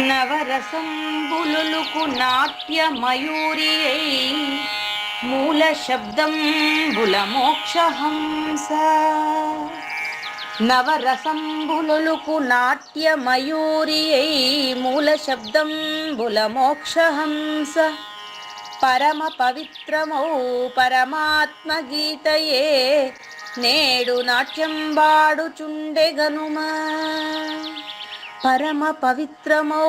నవరసంబులుకు నాట్య మయూరియై మూల శబ్దంబుల మోక్షహంస. నవరసంబులుకు నాట్య మయూరియై మూల శబ్దంబుల మోక్షహంస. పరమ పవిత్రమౌ పరమాత్మ గీతయే నేడు నాట్యం బాడుచుండెగనుమా. పరమ పవిత్రమో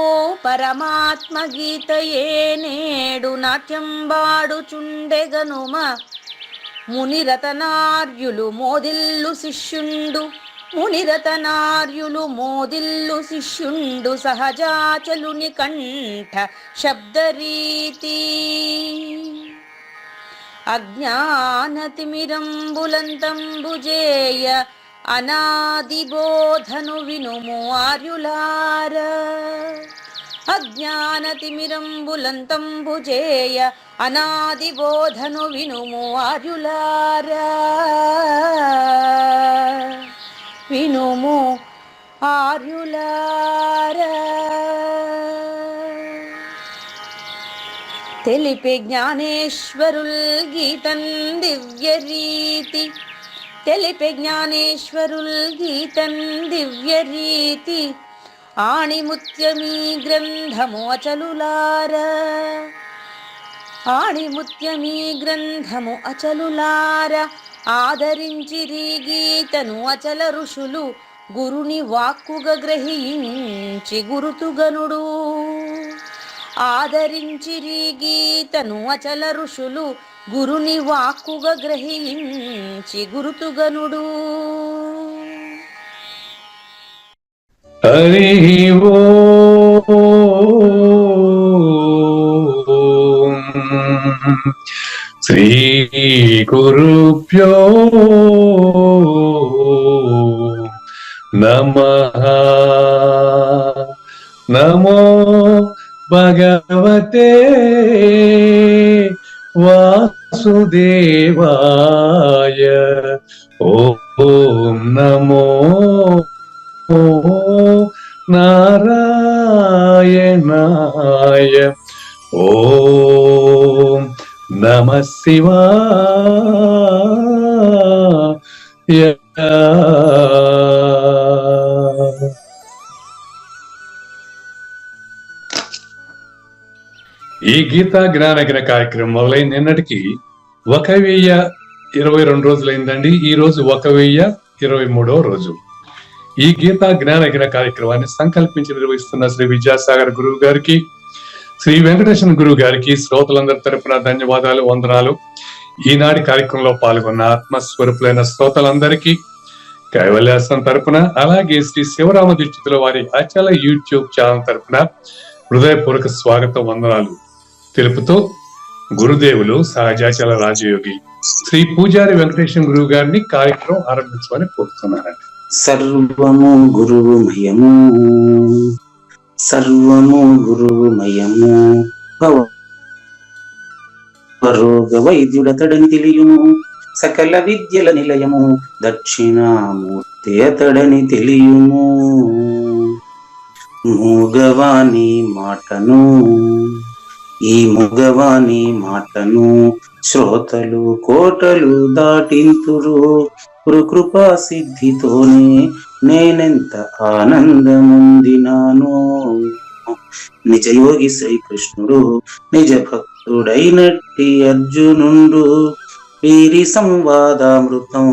పరమాత్మ గీతయే నేడు నాట్యం బాడుచుండెగనుమ. మునిరతనార్యులు మోదిల్లు శిష్యుండు, మునిరతనార్యులు మోదిల్లు శిష్యుండు సహజాచలుని కంఠ శబ్దరీతి. అజ్ఞానతిమిరంబులంతంబుజేయ అనాది బోధను వినుము ఆర్యులార. అజ్ఞానతిమిరంబులంతంబుజేయ అనాది బోధను వినుము ఆర్యులార. వినుము ఆర్యులార. తెలిపే జ్ఞానేశ్వరుల్ గీతన్ దివ్య రీతి. తెలిపే జ్ఞానేశ్వరుల్ గీతన్ దివ్య రీతి. ఆణిముత్యమీ గ్రంథము అచలులార. ఆణిముత్యమీ గ్రంథము అచలులార. ఆదరించిరి గీతను అచల ఋషులు గురుని వాక్కుగా గ్రహించి గురుతుగనుడు. ఆదరించిరి గీతను అచల ఋషులు గురుని వాక్కుగా గ్రహించి గురుతుగనుడు. హరి ఓం శ్రీ గురుభ్యో నమః. నమో భగవతే వాసుదేవాయ. ఓం నమో నారాయణాయ. ఓం నమః శివాయ. ఈ గీతా జ్ఞానగిన కార్యక్రమం మొదలైన నిన్నటికి 1022 రోజులైందండి. ఈ రోజు 1023వ రోజు. ఈ గీతా జ్ఞానగిన కార్యక్రమాన్ని సంకల్పించి నిర్వహిస్తున్న శ్రీ విద్యాసాగర్ గురువు గారికి, శ్రీ వెంకటేశ్వర గురువు గారికి శ్రోతలందరి తరపున ధన్యవాదాలు, వందనాలు. ఈనాటి కార్యక్రమంలో పాల్గొన్న ఆత్మస్వరూపులైన శ్రోతలందరికీ కైవల్యాసం తరపున, అలాగే శ్రీ శివరామ దీక్షితుల వారి అచల యూట్యూబ్ ఛానల్ తరపున హృదయపూర్వక స్వాగతం, వందనాలు తెలుపుతూ గురుదేవులు సహజాచల రాజయోగి శ్రీ పూజారి వెంకటేశ్వర గురువు గారిని కార్యక్రమం ఆరంభించమని కోరుతున్నానండి. సర్వము గురువుమయము, సర్వము గురువుమయము. రోగ వైద్యుడతడని తెలియము, సకల విద్యల నిలయము. దక్షిణామూర్తి అతడని తెలియము. మూగవాని మాటను, ఈ మూగవాని మాటను శ్రోతలు కోటలు దాటింతురు. కృపా సిద్ధితోనే నేనెంత ఆనందముందినాను. నిజయోగి శ్రీకృష్ణుడు నిజ భక్తుడైనట్టి అర్జునుండు. వీరి సంవాదామృతం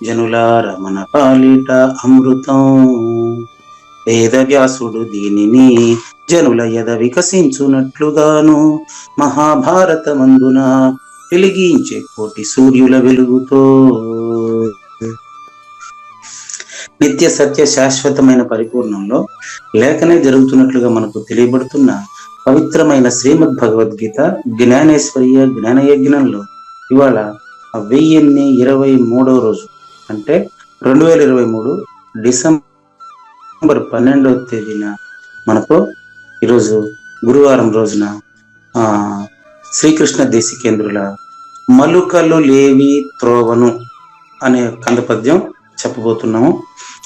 జనులార మన పాలిట అమృతం. వేదవ్యాసుడు దీనిని జనుల యద వికసించునట్లుగాను మహాభారతమందున వెలిగించే కోటి సూర్యుల వెలుగుతో నిత్య సత్య శాశ్వతమైన పరిపూర్ణంలో లేఖనే జరుగుతున్నట్లుగా మనకు తెలియబడుతున్న పవిత్రమైన శ్రీమద్ భగవద్గీత జ్ఞానేశ్వర్య జ్ఞానయజ్ఞంలో ఇవాళ 1023వ రోజు, అంటే 2023 డిసెంబర్ 12వ తేదీన మనకు ఈరోజు గురువారం రోజున శ్రీకృష్ణ దేశికేంద్రుల మలుకలు లేవి త్రోవను అనే కందపద్యం చెప్పబోతున్నాము.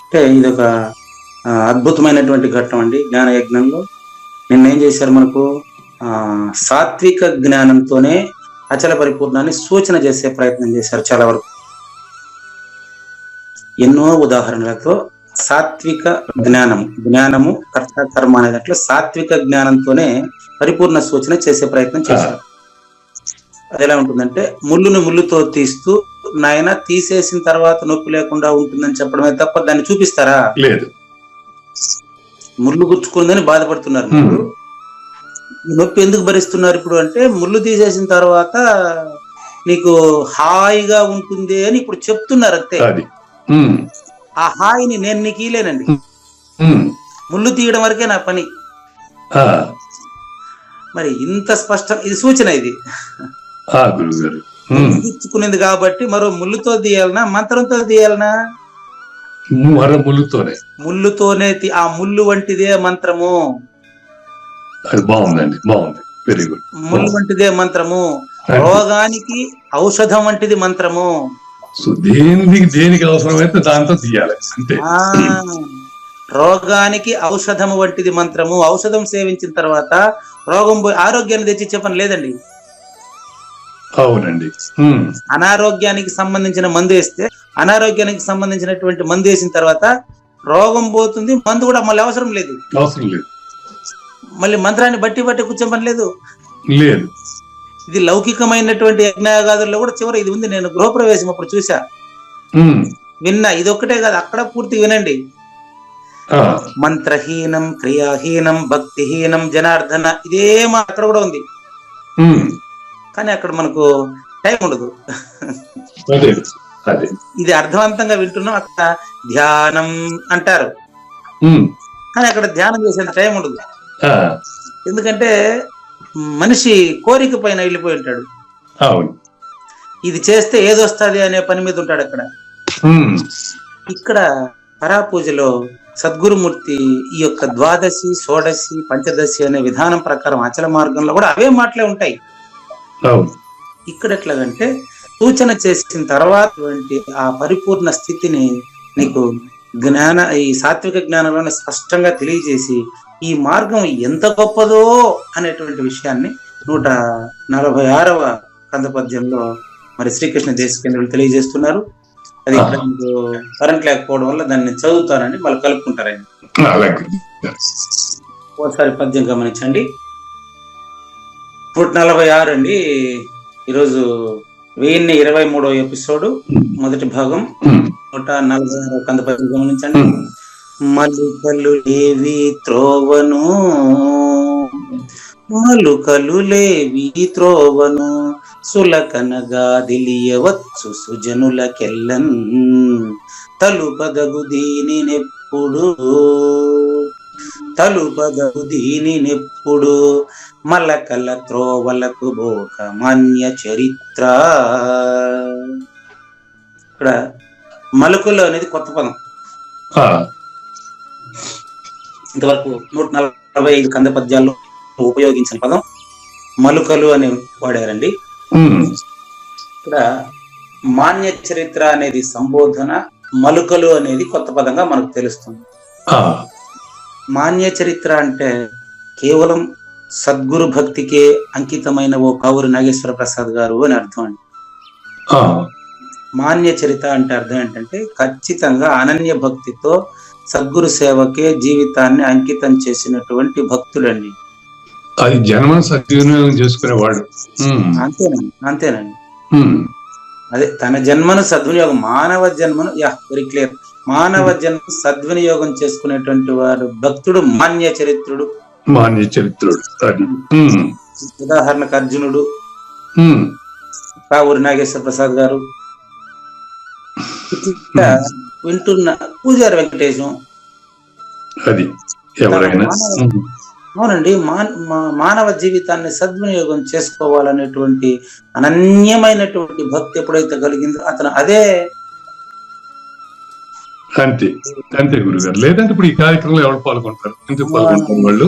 అంటే ఇదొక అద్భుతమైనటువంటి ఘట్టం అండి జ్ఞాన యజ్ఞంలో. నిన్నేం చేశారు, మనకు సాత్విక జ్ఞానంతోనే అచల పరిపూర్ణాన్ని సూచన చేసే ప్రయత్నం చేశారు. చాలా వరకు ఎన్నో ఉదాహరణలతో సాత్విక జ్ఞానము కర్త కర్మ అనే దాంట్లో సాత్విక జ్ఞానంతోనే పరిపూర్ణ సూచన చేసే ప్రయత్నం చేశారు. అది ఎలా ఉంటుందంటే, ముళ్ళును ముళ్ళుతో తీస్తూ నాయన తీసేసిన తర్వాత నొప్పి లేకుండా ఉంటుందని చెప్పడమే తప్ప దాన్ని చూపిస్తారా? లేదు. ముళ్ళు గుచ్చుకుందని బాధపడుతున్నారు. నొప్పి ఎందుకు భరిస్తున్నారు ఇప్పుడు అంటే, ముళ్ళు తీసేసిన తర్వాత నీకు హాయిగా ఉంటుంది అని ఇప్పుడు చెప్తున్నారు అంతే. ఆ హాయిని నేను నీకు ఇలేనండి, ముళ్ళు తీయడం వరకే నా పని. మరి ఇంత స్పష్టం, ఇది సూచన, ఇది గుచ్చుకునేది కాబట్టి మరో ముళ్ళుతో తీయాలనా మంత్రంతో తీయాలనా? ముళ్ళుతోనే ఆ ముళ్ళు వంటిదే మంత్రము. బాగుందండి, బాగుంది, వెరీ గుడ్. ముళ్ళు వంటిదే మంత్రము, రోగానికి ఔషధం వంటిది మంత్రము. దేనికి అవసరమైతే దాంతో తీయాలి అంతే. రోగానికి ఔషధము వంటిది మంత్రము. ఔషధం సేవించిన తర్వాత రోగం పోయి ఆరోగ్యాన్ని తెచ్చి చెప్పని లేదండి. అవునండి. అనారోగ్యానికి సంబంధించిన మందు వేస్తే అనారోగ్యానికి సంబంధించినటువంటి మందు వేసిన తర్వాత రోగం పోతుంది, మందు కూడా మళ్ళీ అవసరం లేదు. మళ్ళీ మంత్రాన్ని బట్టి కూర్చోమని లేదు. ఇది లౌకికమైనటువంటి యజ్ఞయాగాదుల్లో కూడా చివరి ఇది ఉంది. నేను గృహప్రవేశం అప్పుడు చూసా, విన్నా. ఇది ఒక్కటే కాదు, అక్కడ పూర్తి వినండి. మంత్రహీనం క్రియాహీనం భక్తిహీనం జనార్దన, ఇదేమో అక్కడ కూడా ఉంది. కానీ అక్కడ మనకు టైం ఉండదు. ఇది అర్థవంతంగా వింటున్నాం. అక్కడ ధ్యానం అంటారు, కానీ అక్కడ ధ్యానం చేసేంత టైం ఉండదు. ఎందుకంటే మనిషి కోరిక పైన వెళ్ళిపోయి ఉంటాడు. ఇది చేస్తే ఏదొస్తుంది అనే పని మీద ఉంటాడు అక్కడ. ఇక్కడ పరాపూజలో సద్గురుమూర్తి ఈ యొక్క ద్వాదశి షోడశి పంచదశి అనే విధానం ప్రకారం అచల మార్గంలో కూడా అవే మాటలే ఉంటాయి. ఇక్కడ ఎట్లాగంటే సూచన చేసిన తర్వాత ఆ పరిపూర్ణ స్థితిని నీకు ఈ సాత్విక జ్ఞానంలోనే స్పష్టంగా తెలియజేసి ఈ మార్గం ఎంత గొప్పదో అనేటువంటి విషయాన్ని 146వ కందపద్యంలో మరి శ్రీకృష్ణ దేశికేంద్రులు తెలియజేస్తున్నారు. అది ఇక్కడ కరెంట్ లేకపోవడం వల్ల దాన్ని చదువుతానండి, మళ్ళీ కలుపుకుంటారండి. ఓసారి పద్యం గమనించండి. 146 అండి. ఈరోజు 1023వ ఎపిసోడ్, మొదటి భాగం, 146వ కందపద్యం గమనించండి. మలుకలు లేవి త్రోవను, మలుకలు లేవి త్రోవను, సులకనగా దిలియవచ్చు సుజనులకెల్లన్, తలుపదగు దీనినెప్పుడు మలకల త్రోవలకు బోక మాన్య చరిత్ర. ఇక్కడ మలుకలు అనేది కొత్త పదం. ఇంతవరకు 145 కంద పద్యాల్లో ఉపయోగించిన పదం మలుకలు అని వాడారండి. ఇక్కడ మాన్య చరిత్ర అనేది సంబోధన, మలుకలు అనేది కొత్త పదంగా మనకు తెలుస్తుంది. మాన్య చరిత్ర అంటే కేవలం సద్గురు భక్తికే అంకితమైన ఓ కావూరి నాగేశ్వర ప్రసాద్ గారు అని అర్థం అండి. మాన్య చరిత్ర అంటే అర్థం ఏంటంటే ఖచ్చితంగా అనన్య భక్తితో సద్గురు సేవకే జీవితాన్ని అంకితం చేసినటువంటి భక్తులండి. అది జన్మ సద్వినియోగం చేసుకునేవాడు. అంతేనండి. అదే తన జన్మను సద్వినియోగం, మానవ జన్మను వెరీ క్లియర్, మానవ జన్మ సద్వినియోగం చేసుకునేటువంటి వాడు భక్తుడు మాన్య చరిత్రుడు మాన్య చరిత్రుడు. అది ఉదాహరణకు అర్జునుడు, కావూరి నాగేశ్వర ప్రసాద్ గారు, వింటున్న పూజారి వెంకటేశం. అది ఎవరైనా అవునండి. మానవ జీవితాన్ని సద్వినియోగం చేసుకోవాలనేటువంటి అనన్యమైనటువంటి భక్తి ఎప్పుడైతే కలిగిందో అతను అదే. అంతే అంతే గురుగారు. లేదంటే ఇప్పుడు ఈ కార్యక్రమంలో ఎవరు పాల్గొంటారు? ఎందుకు పాల్గొంటారు వాళ్ళు?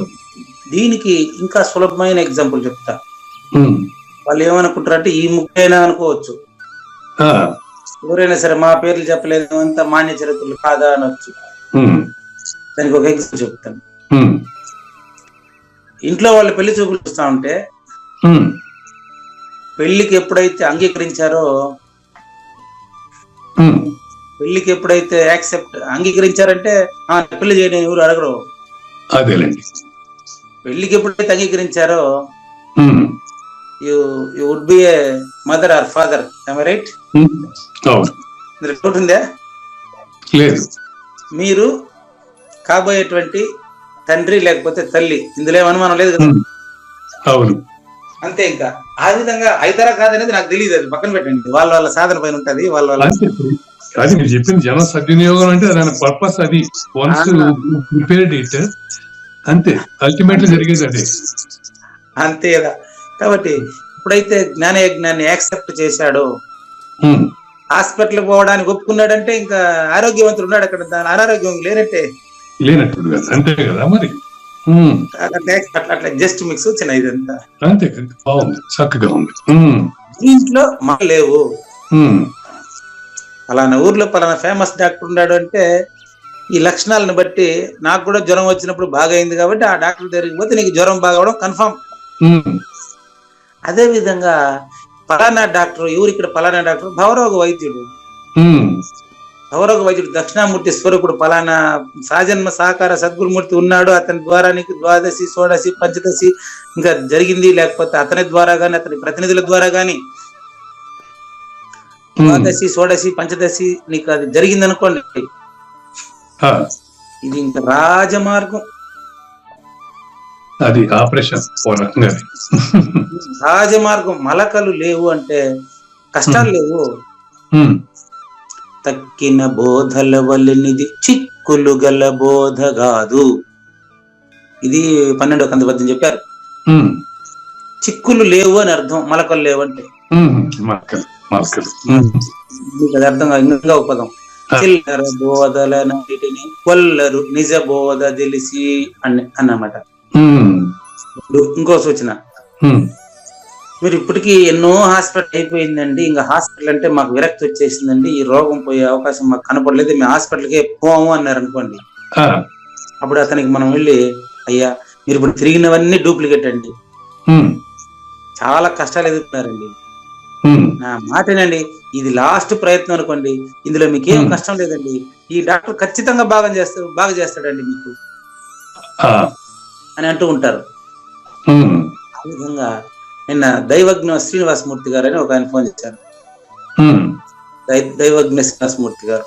దీనికి ఇంకా సులభమైన ఎగ్జాంపుల్ చెప్తా. వాళ్ళు ఏమనుకుంటారంటే ఈ ముఖ్యైనా అనుకోవచ్చు, ఎవరైనా సరే మా పేర్లు చెప్పలేదు అంత మాన్య చరిత్రలు కాదా అనొచ్చు. దానికి ఒక ఎగ్జాంపుల్ చెప్తాను. ఇంట్లో వాళ్ళు పెళ్లి చూపులు చూస్తా ఉంటే పెళ్లికి ఎప్పుడైతే అంగీకరించారో, పెళ్లికి ఎప్పుడైతే అంగీకరించారంటే పెళ్లి చేయని ఎవరు అడగరు. అదేలేండి. పెళ్లికి ఎప్పుడైతే అంగీకరించారో you would be a mother or father. Right? Doubt ఉందా? లేదు. మీరు కాబోయేటువంటి తండ్రి లేకపోతే తల్లి, ఇందులో ఏం అనుమానం లేదు కదా. అవును, అంతే. ఇంకా ఆ విధంగా అయితారా కాదనేది నాకు తెలియదు, అది పక్కన పెట్టండి. వాళ్ళ సాధన పైన ఉంటది. అది మీరు చెప్పింది జన సద్వినియోగం అంటే దాని పర్పస్ అది. వన్స్ ప్రిపేర్డ్ ఇట్, అంతే అల్టిమేట్లీ జరిగేది అదే. అంతే కదా. కాబట్టి ఇప్పుడైతే జ్ఞానయజ్ఞాన్ని యాక్సెప్ట్ చేశాడో, హాస్పిటల్ పోవడానికి ఒప్పుకున్నాడంటే ఇంకా ఆరోగ్యవంతుడు ఉన్నాడు అక్కడ, దాని అనారోగ్యం లేనట్టే. అంతే కదా మరి. అట్లా జస్ట్ మిక్స్ చిన్న ఇదంతా అంతే. బాగుంది, చక్కగా ఉంది. దీంట్లో మా లేవు. పలానా ఊర్లో పలానా ఫేమస్ డాక్టర్ ఉన్నాడు అంటే ఈ లక్షణాలను బట్టి నాకు కూడా జ్వరం వచ్చినప్పుడు బాగా అయింది కాబట్టి ఆ డాక్టర్ దగ్గరికి పోతే నీకు జ్వరం బాగవడం కన్ఫర్మ్. అదే విధంగా పలానా డాక్టర్, ఇక్కడ పలానా డాక్టర్ భవరోగ వైద్యుడు, భవరోగ వైద్యుడు దక్షిణామూర్తి స్వరూపుడు పలానా సాజన్మ సహకార సద్గురుమూర్తి ఉన్నాడు, అతని ద్వారా నీకు ద్వాదశి, షోడశి, పంచదశి ఇంకా జరిగింది, లేకపోతే అతని ద్వారా గాని అతని ప్రతినిధుల ద్వారా గాని ద్వాదశి, షోడశి, పంచదశి నీకు అది జరిగింది అనుకోండి, ఇది ఇంకా రాజమార్గం. అది ఆపరేషన్ రాజమార్గం. మలకలు లేవు అంటే కష్టాలు లేవు. తక్కిన బోధల వల్లనిది చిక్కులు గల బోధ కాదు. ఇది 12వ కంద పద్యం చెప్పారు. చిక్కులు లేవు అని అర్థం, మలకలు లేవు అంటే. మీకు అది అర్థం ఇంకా ఒక పదం, చిల్లర బోధలన్నిటిని కొల్లరు నిజ బోధ తెలిసి అన్నమాట. ఇంకో సూచన, మీరు ఇప్పటికీ ఎన్నో హాస్పిటల్ అయిపోయిందండి, ఇంకా హాస్పిటల్ అంటే మాకు విరక్తి వచ్చేసిందండి, ఈ రోగం పోయే అవకాశం మాకు కనపడలేదు, మేము హాస్పిటల్కే పోము అన్నారు అనుకోండి. అప్పుడు అతనికి మనం వెళ్ళి, అయ్యా మీరు ఇప్పుడు తిరిగినవన్నీ డూప్లికేట్ అండి, చాలా కష్టాలు ఎదుర్కొన్నారండి, నా మాటేనండి, ఇది లాస్ట్ ప్రయత్నం అనుకోండి, ఇందులో మీకేం కష్టం లేదండి, ఈ డాక్టర్ ఖచ్చితంగా బాగా చేస్తాడండి మీకు అని అంటూ ఉంటారు. ఆ విధంగా నిన్న దైవజ్ఞ శ్రీనివాసమూర్తి గారు అని ఒక ఆయన ఫోన్ చేశారు. దైవజ్ఞ శ్రీనివాసమూర్తి గారు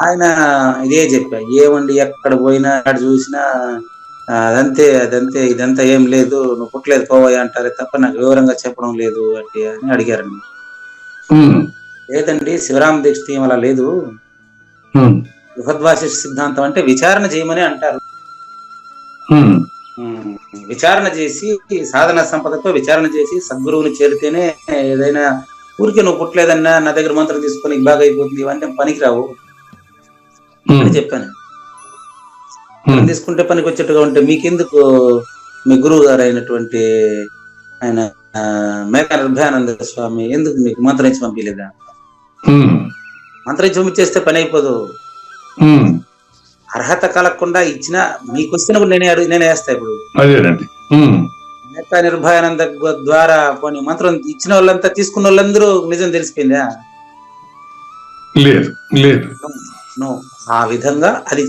ఆయన ఇదే చెప్పారు, ఏమండి ఎక్కడ పోయినా అక్కడ చూసినా అదంతే ఇదంతా ఏం లేదు, నువ్వు పుట్టలేదు పోవాయి అంటారే తప్ప నాకు వివరంగా చెప్పడం లేదు అంటే అని అడిగారండి. లేదండి శివరామ దీక్ష అలా లేదు, బృహద్వాసిష్ఠ సిద్ధాంతం అంటే విచారణ చేయమని అంటారు. విచారణ చేసి సాధన సంపదతో విచారణ చేసి సద్గురువుని చేరితేనే ఏదైనా, ఊరికే నువ్వు పుట్టలేదన్నా నా దగ్గర మంత్రం తీసుకొని బాగా అయిపోతుంది ఇవన్నీ పనికిరావు అని చెప్పాను. తీసుకుంటే పనికి వచ్చేట్టుగా ఉంటే మీకెందుకు మీ గురువు గారు అయినటువంటి ఆయన మేఘా నిర్భయానంద స్వామి ఎందుకు మీకు మంత్రం ఇచ్చి పంపించలేదా? మంత్రం ఇచ్చి పంపించేస్తే పని అయిపోదు. అర్హత కలగకుండా ఇచ్చిన మీకు వచ్చినప్పుడు నేనే వేస్తా. ఇప్పుడు మేఘా నిర్భయానంద ద్వారా కొన్ని మంత్రం ఇచ్చిన వాళ్ళంతా తీసుకున్న వాళ్ళందరూ నిజం తెలిసిపోయిందా? లేదు. ఆ విధంగా అది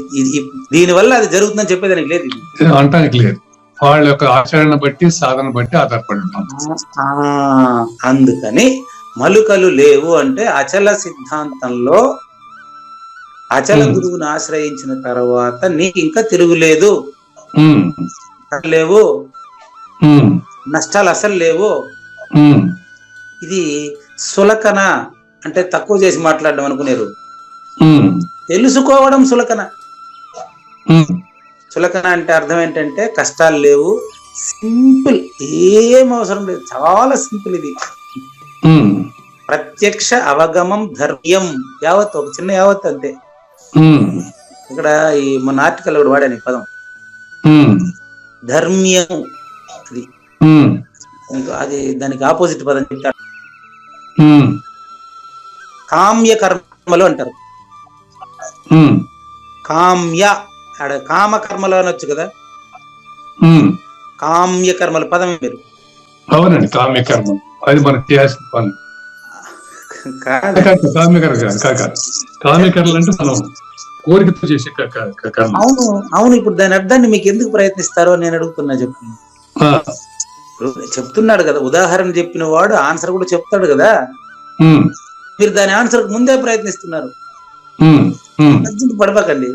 దీని వల్ల అది జరుగుతుందని చెప్పేదానికి లేదు, అంటానికి లేదు. వాళ్ళ యొక్క ఆచరణ బట్టి సాధన బట్టి ఆధారపడి ఉంటాం. అందుకని మలుకలు లేవు అంటే అచల సిద్ధాంతంలో అచల గురువుని ఆశ్రయించిన తర్వాత నీకు ఇంకా తిరుగులేదు. లేవు, నష్టాలు అసలు లేవు. ఇది సులకన అంటే తక్కువ చేసి మాట్లాడడం అనుకునేరు. తెలుసుకోవడం సులకన. సులకన అంటే అర్థం ఏంటంటే కష్టాలు లేవు, సింపుల్, ఏం అవసరం లేదు, చాలా సింపుల్. ఇది ప్రత్యక్ష అవగమం ధర్మ్యం. యావత్ ఒక చిన్న యావత్ అంతే. ఇక్కడ ఈ మన ఆర్టికల్ కూడా వాడాను ఈ పదం, ధర్మ్యం. అది అది దానికి ఆపోజిట్ పదం చెప్తారు, కామ్య కర్మలు అంటారు. కామ్య ఆడ కామ కర్మలు అనొచ్చు కదా, కామ్య కర్మలు పదం మీరు. అవునండి, కామ్య కర్మ అది మనకు చేయాల్సిన పని. కామ్యకర్మలు అంటే మనం కోరికతో చేసే కర్మ. అవును అవును. ఇప్పుడు దాని అర్థాన్ని మీకు ఎందుకు ప్రయత్నిస్తారో నేను అడుగుతున్నా. చెప్పండి. చెప్తున్నాడు కదా, ఉదాహరణ చెప్పిన వాడు ఆన్సర్ కూడా చెప్తాడు కదా, మీరు దాని ఆన్సర్ ముందే ప్రయత్నిస్తున్నారు. పడపకండి,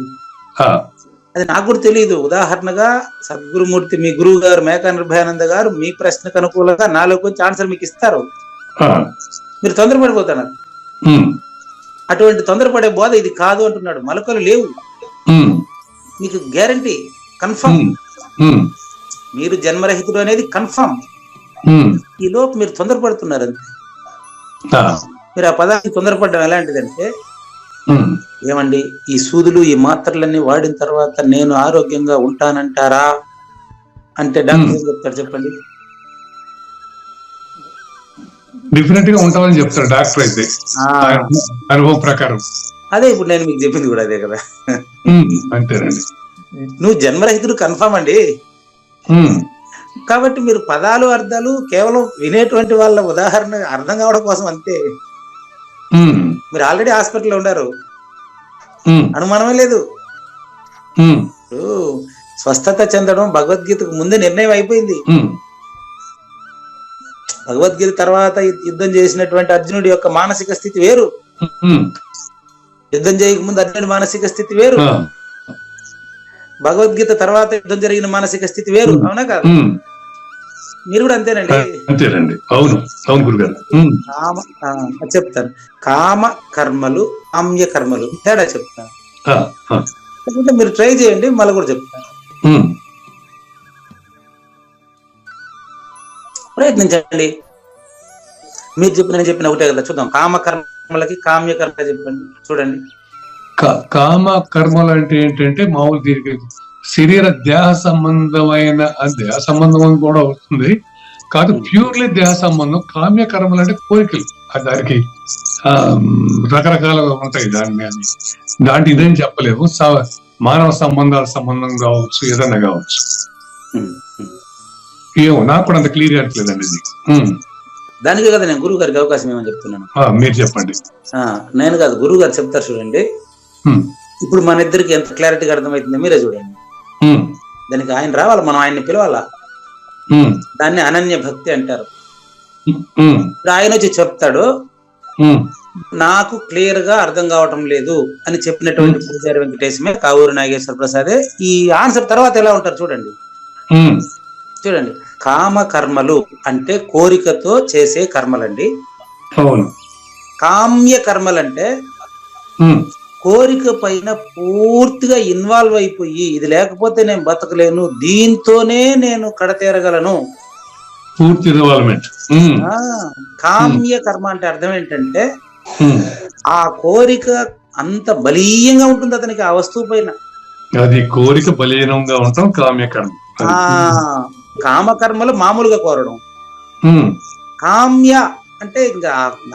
అది నాకు కూడా తెలియదు. ఉదాహరణగా సద్గురుమూర్తి మీ గురువు గారు మేకా నిర్భయానంద గారు మీ ప్రశ్నకు అనుకూలంగా నాలోకి వచ్చి ఆన్సర్ మీకు ఇస్తారు, మీరు తొందరపడిపోతున్నారు. అటువంటి తొందరపడే బోధ ఇది కాదు అంటున్నాడు. మొలకలు లేవు, మీకు గ్యారంటీ, కన్ఫర్మ్. మీరు జన్మరహితుడు అనేది కన్ఫర్మ్. ఈ లోపు మీరు తొందరపడుతున్నారు అంతే. మీరు ఆ పదాన్ని తొందరపడడం ఎలాంటిదంటే, ఏమండి ఈ సూదులు ఈ మాత్రలన్నీ వాడిన తర్వాత నేను ఆరోగ్యంగా ఉంటానంటారా అంటే డాక్టర్ ఏం చెప్తారు చెప్పండి? డిఫరెంట్ గా ఉంటామని చెప్తారు డాక్టర్ అయితే, అనుభవం ప్రకారం. అదే ఇప్పుడు నేను మీకు చెప్పింది కూడా అదే కదా. అంతేనండి, నువ్వు జన్మరహితుడు కన్ఫర్మ్ అండి. కాబట్టి మీరు పదాలు అర్థాలు కేవలం వినేటువంటి వాళ్ళ ఉదాహరణ అర్థం కావడం కోసం అంతే. మీరు ఆల్రెడీ హాస్పిటల్లో ఉన్నారు, అనుమానమే లేదు. స్వస్థత చెందడం భగవద్గీతకు ముందే నిర్ణయం అయిపోయింది. భగవద్గీత తర్వాత యుద్ధం చేసినటువంటి అర్జునుడి యొక్క మానసిక స్థితి వేరు, యుద్ధం చేయక ముందు అర్జునుడి మానసిక స్థితి వేరు, భగవద్గీత తర్వాత యుద్ధం జరిగిన మానసిక స్థితి వేరు. అవునా కాదు? మీరు కూడా అంతేనండి. అంతేనండి, అవును అవును గురుగారు. చెప్తాను, కామ కర్మలు కామ్య కర్మలు తేడా చెప్తాను, మీరు ట్రై చేయండి, మళ్ళీ కూడా చెప్తాను. ప్రయత్నించండి. మీరు చెప్పిన ఒకటే కదా, చూద్దాం. కామ కర్మలకి కామ్య కర్మ చెప్పండి, చూడండి. కామ కర్మలు అంటే ఏంటంటే మామూలు దీనికి శరీర దేహ సంబంధమైన దేహ సంబంధం కూడా వస్తుంది కాదు, ప్యూర్లీ దేహ సంబంధం. కామ్య కర్మలు అంటే కోరికలు, దానికి రకరకాలుగా ఉంటాయి. దాంట్లో ఇదేం చెప్పలేము. మానవ సంబంధం కావచ్చు, ఏదన్నా కావచ్చు. ఏమో నాకు కూడా అంత క్లియర్ అట్లేదండి ఇది. దానికే కదా నేను గురువు గారికి అవకాశం ఏమని చెప్తున్నాను. మీరు చెప్పండి. నేను కాదు, గురువు గారు చెప్తారు. చూడండి, ఇప్పుడు మన ఇద్దరికి ఎంత క్లారిటీగా అర్థమవుతుందో మీరే చూడండి. దానికి ఆయన రావాలి, మనం ఆయన్ని పిలవాలా. దాన్ని అనన్య భక్తి అంటారు. ఇప్పుడు ఆయన వచ్చి చెప్తాడు, నాకు క్లియర్ గా అర్థం కావటం లేదు అని చెప్పినటువంటి పూజారి వెంకటేశమే, కావూరు నాగేశ్వర ప్రసాదే. ఈ ఆన్సర్ తర్వాత ఎలా ఉంటారు చూడండి. చూడండి, కామ కర్మలు అంటే కోరికతో చేసే కర్మలండి. కామ్య కర్మలు అంటే కోరిక పైన పూర్తిగా ఇన్వాల్వ్ అయిపోయి, ఇది లేకపోతే నేను బతకలేను, దీంతోనే నేను కడతేరగలను, పూర్తి ఇన్వాల్వ్మెంట్. కామ్య కర్మ అంటే అర్థం ఏంటంటే ఆ కోరిక అంత బలీయంగా ఉంటుంది అతనికి ఆ వస్తువు పైన. అది కోరిక బలీయంగా ఉంటాం కామ్య కర్మ. కామకర్మలు మామూలుగా కోరడం. కామ్య అంటే ఇంకా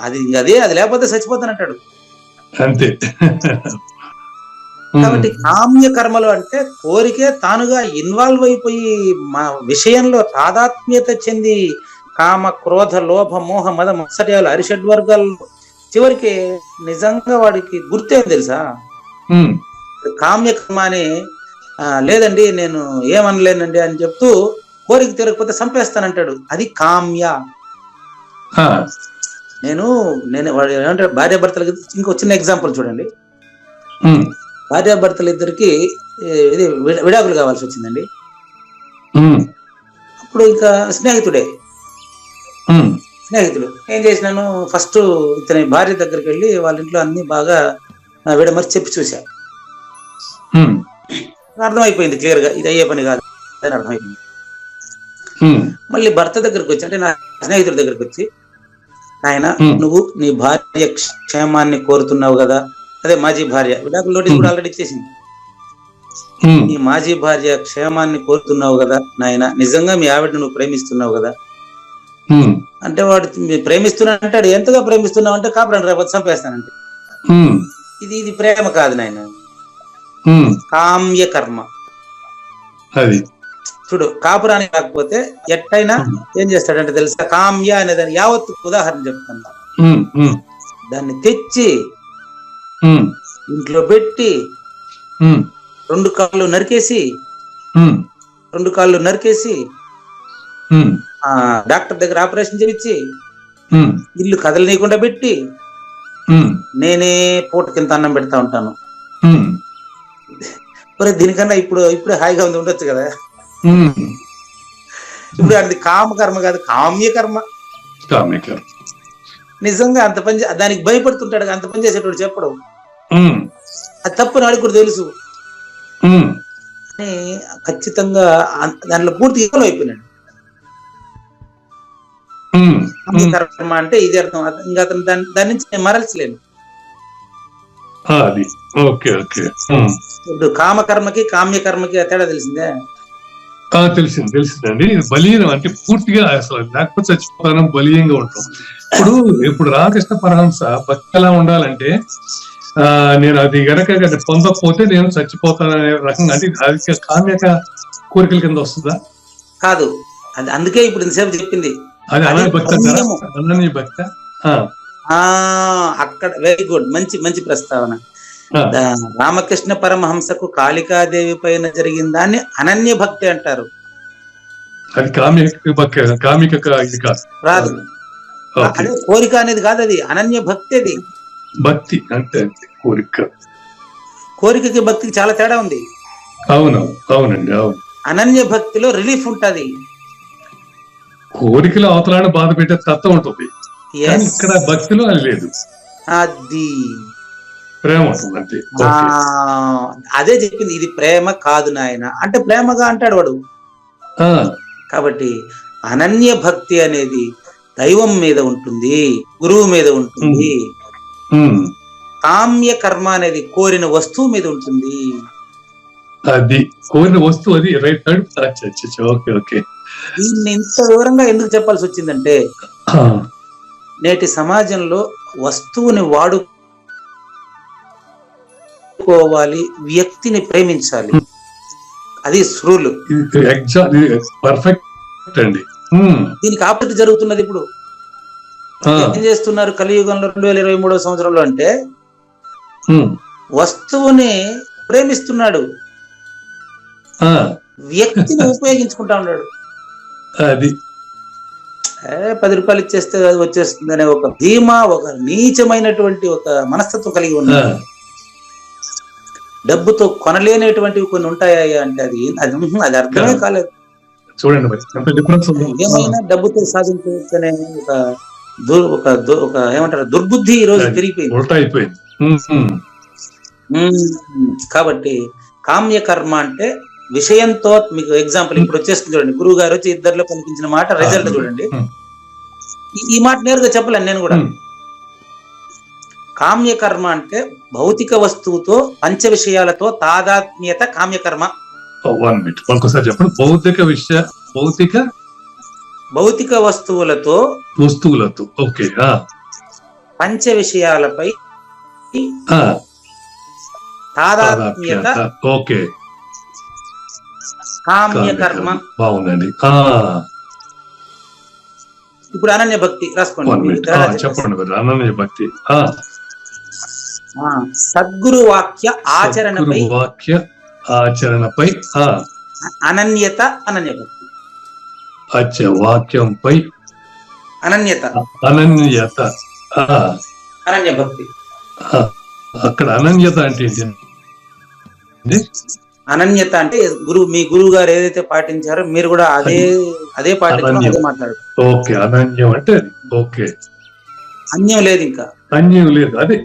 అదే, అది లేకపోతే చచ్చిపోతానంటాడు అంతే. కాబట్టి కామ్య కర్మలు అంటే కోరికే తానుగా ఇన్వాల్వ్ అయిపోయి మా విషయంలో తాదాత్మ్యత చెంది కామ క్రోధ లోభ మోహ మద మత్సర్యాలు అరిషడ్ వర్గాలు చివరికి నిజంగా వాడికి గుర్తేం తెలుసా? కామ్య కర్మ అని లేదండి నేను ఏమనలేనండి అని చెప్తూ కోరిక తీరకపోతే చంపేస్తానంటాడు, అది కామ్య. నేను వాడు ఏమంటే భార్యాభర్తలకి ఇంకో చిన్న ఎగ్జాంపుల్ చూడండి. భార్యాభర్తలు ఇద్దరికి ఇది విడాకులు కావాల్సి వచ్చిందండి. అప్పుడు ఇంకా స్నేహితుడు ఏం చేసినాను, ఫస్ట్ ఇతని భార్య దగ్గరికి వెళ్ళి వాళ్ళ ఇంట్లో అన్ని బాగా విడమర్చి చెప్పి చూసా. అర్థమైపోయింది క్లియర్ గా ఇది అయ్యే పని కాదు అని అర్థమైపోయింది. మళ్ళీ భర్త దగ్గరికి వచ్చి, అంటే నా స్నేహితుడి దగ్గరికి వచ్చి, ఆయన నువ్వు నీ భార్య క్షేమాన్ని కోరుతున్నావు కదా, అదే మాజీ భార్య విడాకుల నోటీస్ కూడా ఆల్రెడీ ఇచ్చేసింది. నీ మాజీ భార్య క్షేమాన్ని కోరుతున్నావు కదా నాయన, నిజంగా మీ ఆవిడ నువ్వు ప్రేమిస్తున్నావు కదా అంటే, వాడు ప్రేమిస్తున్నా అంటాడు. ఎంతగా ప్రేమిస్తున్నావు అంటే, కాపురం రేపు చంపేస్తానంటే. ఇది ప్రేమ కాదు నాయన, కామ్య కర్మ. అది చూడు, కాపురానికి కాకపోతే ఎట్టయినా ఏం చేస్తాడంటే తెలుసా, కామ్య అనే దాన్ని యావత్తు ఉదాహరణ చెప్తాను. దాన్ని తెచ్చి ఇంట్లో పెట్టి 2 కాళ్ళు నరికేసి డాక్టర్ దగ్గర ఆపరేషన్ చేయించి ఇల్లు కదలనీయకుండా పెట్టి నేనే పూటకింత అన్నం పెడతా ఉంటాను. మరి దీనికన్నా ఇప్పుడు హాయిగా ఉండొచ్చు కదా. ఇప్పుడు అది కామకర్మ కాదు, కామ్యకర్మ. నిజంగా అంత పని దానికి భయపడుతుంటాడు, అంత పని చేసేటోడు చెప్పడం. అది తప్పు నాడికి కూడా తెలుసు, ఖచ్చితంగా దాంట్లో పూర్తి ఇన్వాల్వ్ అయిపోయినాడు. కర్మ అంటే ఇది అర్థం. ఇంకా అతను దాని నుంచి నేను మరల్చలేను. ఇప్పుడు కామకర్మకి కామ్యకర్మకి తేడా తెలిసిందే. తెలిసిందండి. బలీయం అంటే పూర్తిగా అసలు లేకపోతే చచ్చిపోతాను, బలీయంగా ఉంటాం. ఇప్పుడు రామకృష్ణ పరమహంస భక్తి ఎలా ఉండాలంటే, నేను అది గనక పొందకపోతే నేను చచ్చిపోతాననే రకంగా, అంటే అది కామ్యక కోరికల కింద వస్తుందా? కాదు, అది అందుకే ఇప్పుడు ఇంతసేపు చెప్పింది. అది అనన్య భక్తి. అక్కడ వెరీ గుడ్, మంచి ప్రస్తావన. రామకృష్ణ పరమహంసకు కాళికాదేవి పైన జరిగిన దాన్ని అనన్య భక్తి అంటారు. అది కామిక రాదు, అదే కోరిక అనేది కాదు, అది అనన్య భక్తి. అది భక్తి అంటే కోరికకి భక్తికి చాలా తేడా ఉంది. అవునండి. అనన్య భక్తిలో రిలీఫ్ ఉంటది, కోరికలు అవతలాన్ని బాధ పెట్టే తత్వం ఉంటుంది. ఇక్కడ భక్తిలో అది లేదు, అది ప్రేమ ఉంటుంది అంతే. అదే చెప్పింది, ఇది ప్రేమ కాదు నాయన అంటే ప్రేమగా అంటాడు వాడు. కాబట్టి అనన్య భక్తి అనేది దైవం మీద ఉంటుంది, గురువు మీద ఉంటుంది. కామ్య కర్మ అనేది కోరిన వస్తువు మీద ఉంటుంది. అది కోరిన వస్తువు, అది రైట్. ఓకే. దీన్ని ఇంత వివరంగా ఎందుకు చెప్పాల్సి వచ్చిందంటే, నేటి సమాజంలో వస్తువుని వాడుకోవాలి, వ్యక్తిని ప్రేమించాలి, అది రూల్. పర్ఫెక్ట్ అండి. దీనికి ఆపోజిట్ జరుగుతున్నది. ఇప్పుడు ఏం చేస్తున్నారు కలియుగంలో 2023వ సంవత్సరంలో అంటే, వస్తువుని ప్రేమిస్తున్నాడు, వ్యక్తిని ఉపయోగించుకుంటా ఉన్నాడు. అది 10 రూపాయలు ఇచ్చేస్తే అది వచ్చేస్తుంది అనే ఒక ధీమా, ఒక నీచమైనటువంటి ఒక మనస్తత్వం కలిగి ఉన్నాడు. డబ్బుతో కొనలేనటువంటివి కొన్ని ఉంటాయా అంటే అది అర్థమే కాలేదు. చూడండి, ఏమైనా డబ్బుతో సాధించనే ఒక ఏమంటారు దుర్బుద్ధి ఈ రోజు పెరిగిపోయింది. కాబట్టి కామ్య కర్మ అంటే విషయంతో, మీకు ఎగ్జాంపుల్ ఇప్పుడు వచ్చేస్తుంది చూడండి, గురువు గారు వచ్చి ఇద్దరిలో పలికించిన మాట రిజల్ట్ చూడండి. ఈ మాట నేరుగా చెప్పలేను నేను కూడా. కామ్య కర్మ అంటే భౌతిక వస్తువుతో, పంచ విషయాలతో తాదాత్మ్యత కామ్యకర్మ. చెప్పండి. భౌతిక వస్తువులతో ఓకే, పంచ విషయాలపై తాదాత్మ్యత ఓకే కామ్యకర్మ. బాగుందండి. ఇప్పుడు అనన్య భక్తి రాసుకోండి. చెప్పండి. అనన్య భక్తి సద్గురు వాక్య ఆచరణపై అనన్యత అనన్య భక్తి. వాక్యంపై అనన్యత అనన్య భక్తి. అక్కడ అనన్యత అంటే ఏంటి? అనన్యత అంటే మీ గురువు గారు ఏదైతే పాటించారో మీరు కూడా అదే పాటించడం, అదే మాట్లాడు. ఓకే, అనన్యం అంటే ఓకే, అన్యం లేదు, ఇంకా అన్యం లేదు. అదే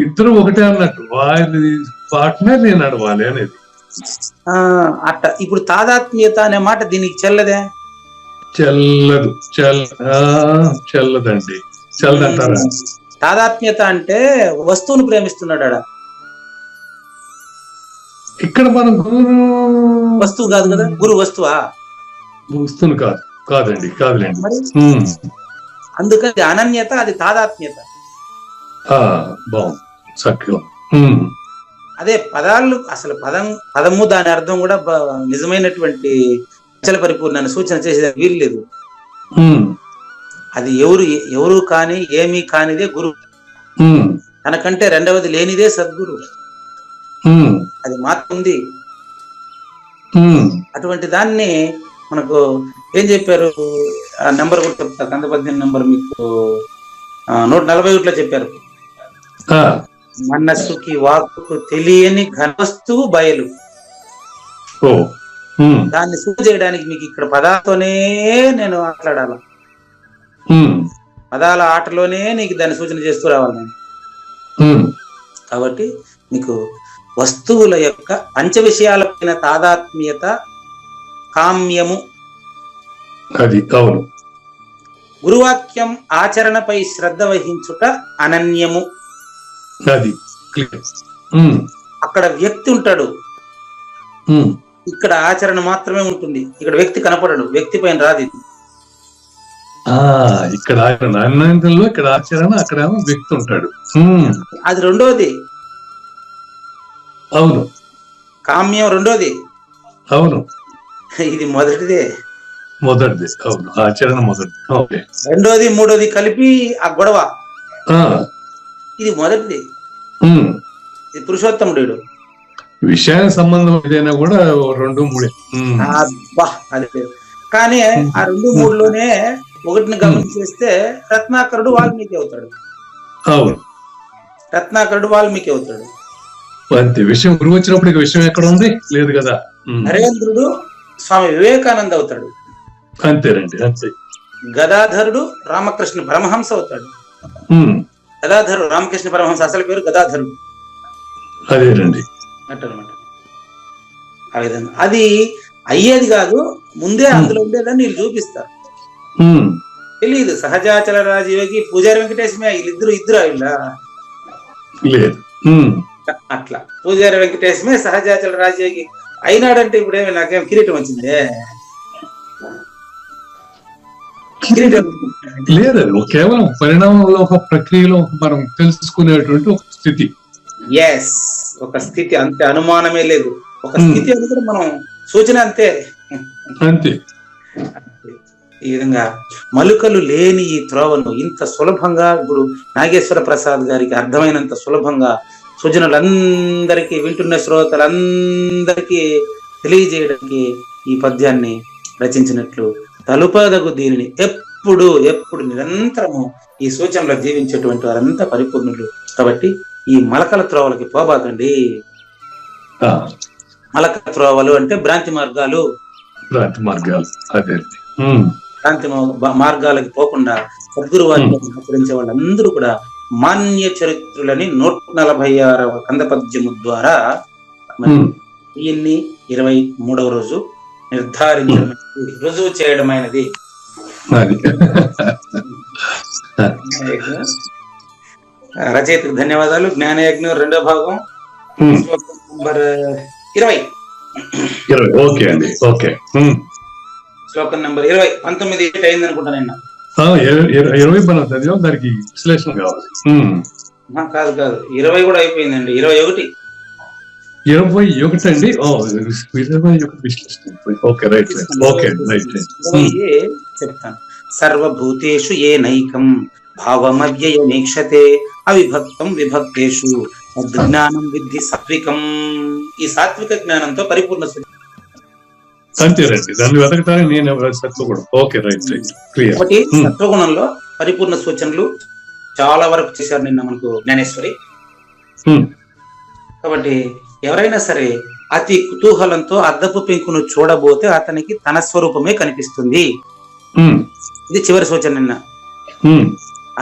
ఇద్దరు ఒకటే అన్నట్టు, వారి పాటనే నేను నడవాలి అనేది. అట్ట. ఇప్పుడు తాదాత్మ్యత అనే మాట దీనికి చెల్లదే? చెల్లదండి. చెల్లదంటారా? తాదాత్మ్యత అంటే వస్తువును ప్రేమిస్తున్నాడా? ఇక్కడ మనం వస్తువు కాదు కదా, గురు వస్తువా? వస్తువును కాదండి, కాదులేండి. అందుకని అనన్యత, అది తాదాత్మ్యత. బాగుంది, చక్కగా. అదే పదాలు, అసలు పదము దాని అర్థం కూడా నిజమైనటువంటి అచల పరిపూర్ణ సూచన చేసే వీలు లేదు. అది ఎవరు కాని ఏమీ కానిదే గురు. తనకంటే రెండవది లేనిదే సద్గురు. అది మాత్రం ఉంది. అటువంటి దాన్ని మనకు ఏం చెప్పారు? ఆ నెంబర్ కూడా చెప్తారు, కందపద్యం నెంబర్ మీకు 141లో చెప్పారు. మనస్సుకి వాక్కు తెలియని ఘనవస్తువు బయలు. దాన్ని సూచన చేయడానికి మీకు ఇక్కడ పదాలతోనే నేను మాట్లాడాల, పదాల ఆటలోనే నీకు దాన్ని సూచన చేస్తూ రావాలి నేను. కాబట్టి మీకు వస్తువుల యొక్క పంచ విషయాలపైన తాదాత్మ్యత కామ్యము. అది అవును. గురువాక్యం ఆచరణపై శ్రద్ధ వహించుట అనన్యము. అది అక్కడ వ్యక్తి ఉంటాడు, ఇక్కడ ఆచరణ మాత్రమే ఉంటుంది. ఇక్కడ వ్యక్తి కనపడడు, వ్యక్తి పైన రాదు ఇది. ఇక్కడ ఆనందంలో ఇక్కడ ఆచరణ, అక్కడ వ్యక్తి ఉంటాడు. అది రెండోది. అవును. కామ్యం రెండోది. అవును. ఇది మొదటిదే. అవును, ఆచరణ మొదటిది. ఓకే. రెండోది మూడోది కలిపి ఆ గొడవ. ఇది మొదటిది. ఇది పురుషోత్తముడు. విషయానికి సంబంధం ఏదైనా కూడా 2, 3. అది కానీ ఆ 2, 3లోనే ఒకటిని గమనించేస్తే రత్నాకరుడు వాల్మీకి అవుతాడు. అవును, రత్నాకరుడు వాల్మీకి అవుతాడు. అంతే. విషయం గురువు వచ్చినప్పుడు విషయం ఎక్కడ ఉంది? లేదు కదా. నరేంద్రుడు స్వామి వివేకానంద అవుతాడు. అంతేనండి, అంతే. గదాధరుడు రామకృష్ణ పరమహంస అవుతాడు. గదాధరుడు రామకృష్ణ పరమహంస అసలు పేరు గదాధరుడు. అదేనండి అన్నమాట. ఆ విధంగా అది అయ్యేది కాదు, ముందే అందులో ఉండేదని వీళ్ళు చూపిస్తారు. తెలియదు. సహజాచల రాజయోగి పూజారి వెంకటేశమే ఇద్దరు లేదు. అట్లా పూజారి వెంకటేశమే సహజాచల రాజయోగి అయినాడంటే ఇప్పుడు ఏమి నాకేం కిరీటం వచ్చిందే? లేదు, కేవలం పరిణామంలో ఒక ప్రక్రియలో మనం తెలుసుకునేటువంటి ఒక స్థితి. ఎస్, ఒక స్థితి, అంతే, అనుమానమే లేదు. ఒక స్థితి అనేది మనం సూచన, అంతే. ఈ విధంగా మలుకలు లేని ఈ త్రోవను ఇంత సులభంగా ఇప్పుడు నాగేశ్వర ప్రసాద్ గారికి అర్థమైనంత సులభంగా సూచనలందరికీ, వింటున్న శ్రోతలందరికీ తెలియజేయడానికి ఈ పద్యాన్ని రచించినట్లు తలుపదగు దీనిని ఎప్పుడు నిరంతరము ఈ సూచనలో జీవించేటువంటి వారంతా పరిపూర్ణులు. కాబట్టి ఈ మలకల త్రోవలకి పోబాకండి. మలక త్రోవలు అంటే భ్రాంతి మార్గాలు. భ్రాంతి మార్గాలకి పోకుండా సద్గురు వాక్యం ఆచరించే వాళ్ళందరూ కూడా మాన్య చరిత్రులని 146వ కందపద్యము ద్వారా 23వ రోజు నిర్ధారించడమైనది, రుజువు చేయడమైనది. రచయితకు ధన్యవాదాలు. జ్ఞానయజ్ఞం 2వ భాగం నంబర్ 20. ఓకే అండి, ఓకే. శ్లోకం నెంబర్ 20, 19 అయింది అనుకుంటా నిన్న. 20 దానికి విశ్లేషణ కావాలి. కాదు 20 కూడా అయిపోయిందండి. 21 అండి. 21 విశ్లేషణ. Okay, right. Okay, right. చెప్తాను. సర్వభూతేషు ఏ నైకం భావమవ్యయ నీక్షతే అవిభక్తం విభక్తేషు జ్ఞానం విద్ధి సాత్వికం. ఈ సాత్విక జ్ఞానంతో పరిపూర్ణ అంతేనండి, దాన్ని వెతకటానికి నేను సత్వగుణం. Okay, right. ఒకటి సత్వగుణంలో పరిపూర్ణ సూచనలు చాలా వరకు చేశారు నిన్న మనకు జ్ఞానేశ్వరి. కాబట్టి ఎవరైనా సరే అతి కుతూహలంతో అద్దపు పెంకును చూడబోతే అతనికి తన స్వరూపమే కనిపిస్తుంది. ఇది చివరి సూచన. నిన్న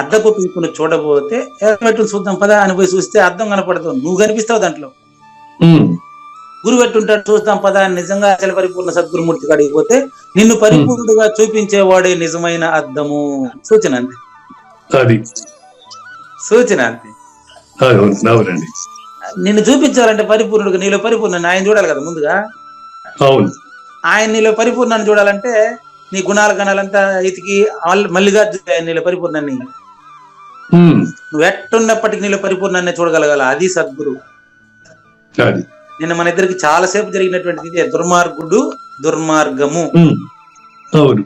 అద్దపు పెంకును చూడబోతే చూద్దాం పదా అని పోయి చూస్తే అద్దం కనపడదు, నువ్వు కనిపిస్తావు దాంట్లో. గురువు ఎట్టుంటాడు, చూద్దాం పదా అని నిజంగా అచల పరిపూర్ణ సద్గురుమూర్తి కాడికి పోతే నిన్ను పరిపూర్ణుడుగా చూపించేవాడే నిజమైన అద్దము. సూచన అంతే, అది సూచన అంతే. నిన్ను చూపించాలంటే పరిపూర్ణుడుగా, నీలో పరిపూర్ణ ఆయన చూడాలి కదా ముందుగా. అవును, ఆయన నీలో పరిపూర్ణాన్ని చూడాలంటే నీ గుణాల గణాలంతా ఇతికి మళ్ళీగా ఆయన నీలో పరిపూర్ణాన్ని, నువ్వు ఎట్టున్నప్పటికీ నీలో పరిపూర్ణాన్ని చూడగలగాల. అది సద్గురు. నిన్న మన ఇద్దరికి చాలాసేపు జరిగినటువంటిది ఇదే, దుర్మార్గుడు దుర్మార్గము. అవును,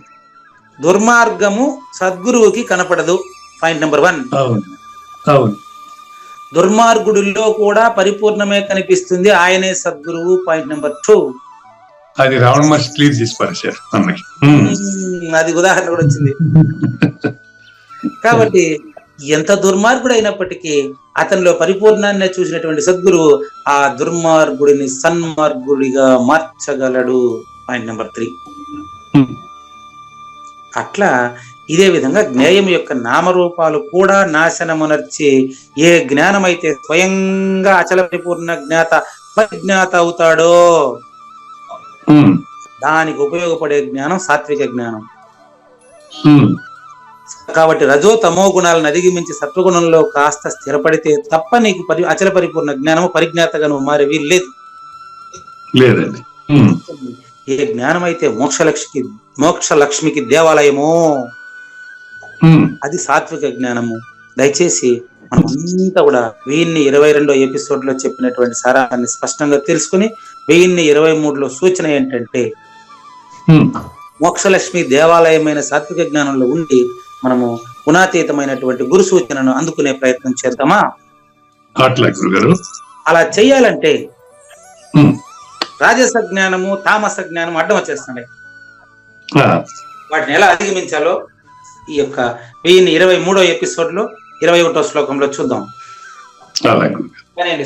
దుర్మార్గము సద్గురువుకి కనపడదు. Point number 1. అవును, దుర్మార్గుడిలో కూడా పరిపూర్ణమే కనిపిస్తుంది, ఆయనే సద్గురువు. Point number 2. అది రావణ మహర్షి క్లియర్ చేసి పరిచారు అన్నకి. అది ఉదాహరణ కూడా వచ్చింది. కాబట్టి ఎంత దుర్మార్గుడు అయినప్పటికీ అతనిలో పరిపూర్ణాన్ని చూసినటువంటి సద్గురువు ఆ దుర్మార్గుడిని సన్మార్గుడిగా మార్చగలడు. Point number 3. అట్లా ఇదే విధంగా జ్ఞేయం యొక్క నామరూపాలు కూడా నాశనమునర్చి ఏ జ్ఞానమైతే స్వయంగా అచల పరిపూర్ణ జ్ఞాత పరిజ్ఞాత అవుతాడో దానికి ఉపయోగపడే జ్ఞానం సాత్విక జ్ఞానం. కాబట్టి రజో తమో గుణాలను అధిగమించి సత్వగుణంలో కాస్త స్థిరపడితే తప్ప నీకు అచల పరిపూర్ణ జ్ఞానము పరిజ్ఞాతగా నువ్వు మారే వీలు లేదండి. ఏ జ్ఞానమైతే మోక్ష లక్ష్మికి దేవాలయమో అది సాత్విక జ్ఞానము. దయచేసి మనం అంతా కూడా 1022వ ఎపిసోడ్ లో చెప్పినటువంటి సారాన్ని స్పష్టంగా తెలుసుకుని 1023లో సూచన ఏంటంటే మోక్షలక్ష్మి దేవాలయమైన సాత్విక జ్ఞానంలో ఉండి మనము గుణాతీతమైనటువంటి గురు సూచనను అందుకునే ప్రయత్నం చేద్దామా? అలా చెయ్యాలంటే రాజస జ్ఞానము తామస జ్ఞానము అడ్డం వచ్చేస్తున్నాయి. వాటిని ఎలా అధిగమించాలో ఈ యొక్క 1023వ ఎపిసోడ్ లో 21వ శ్లోకంలో చూద్దాం.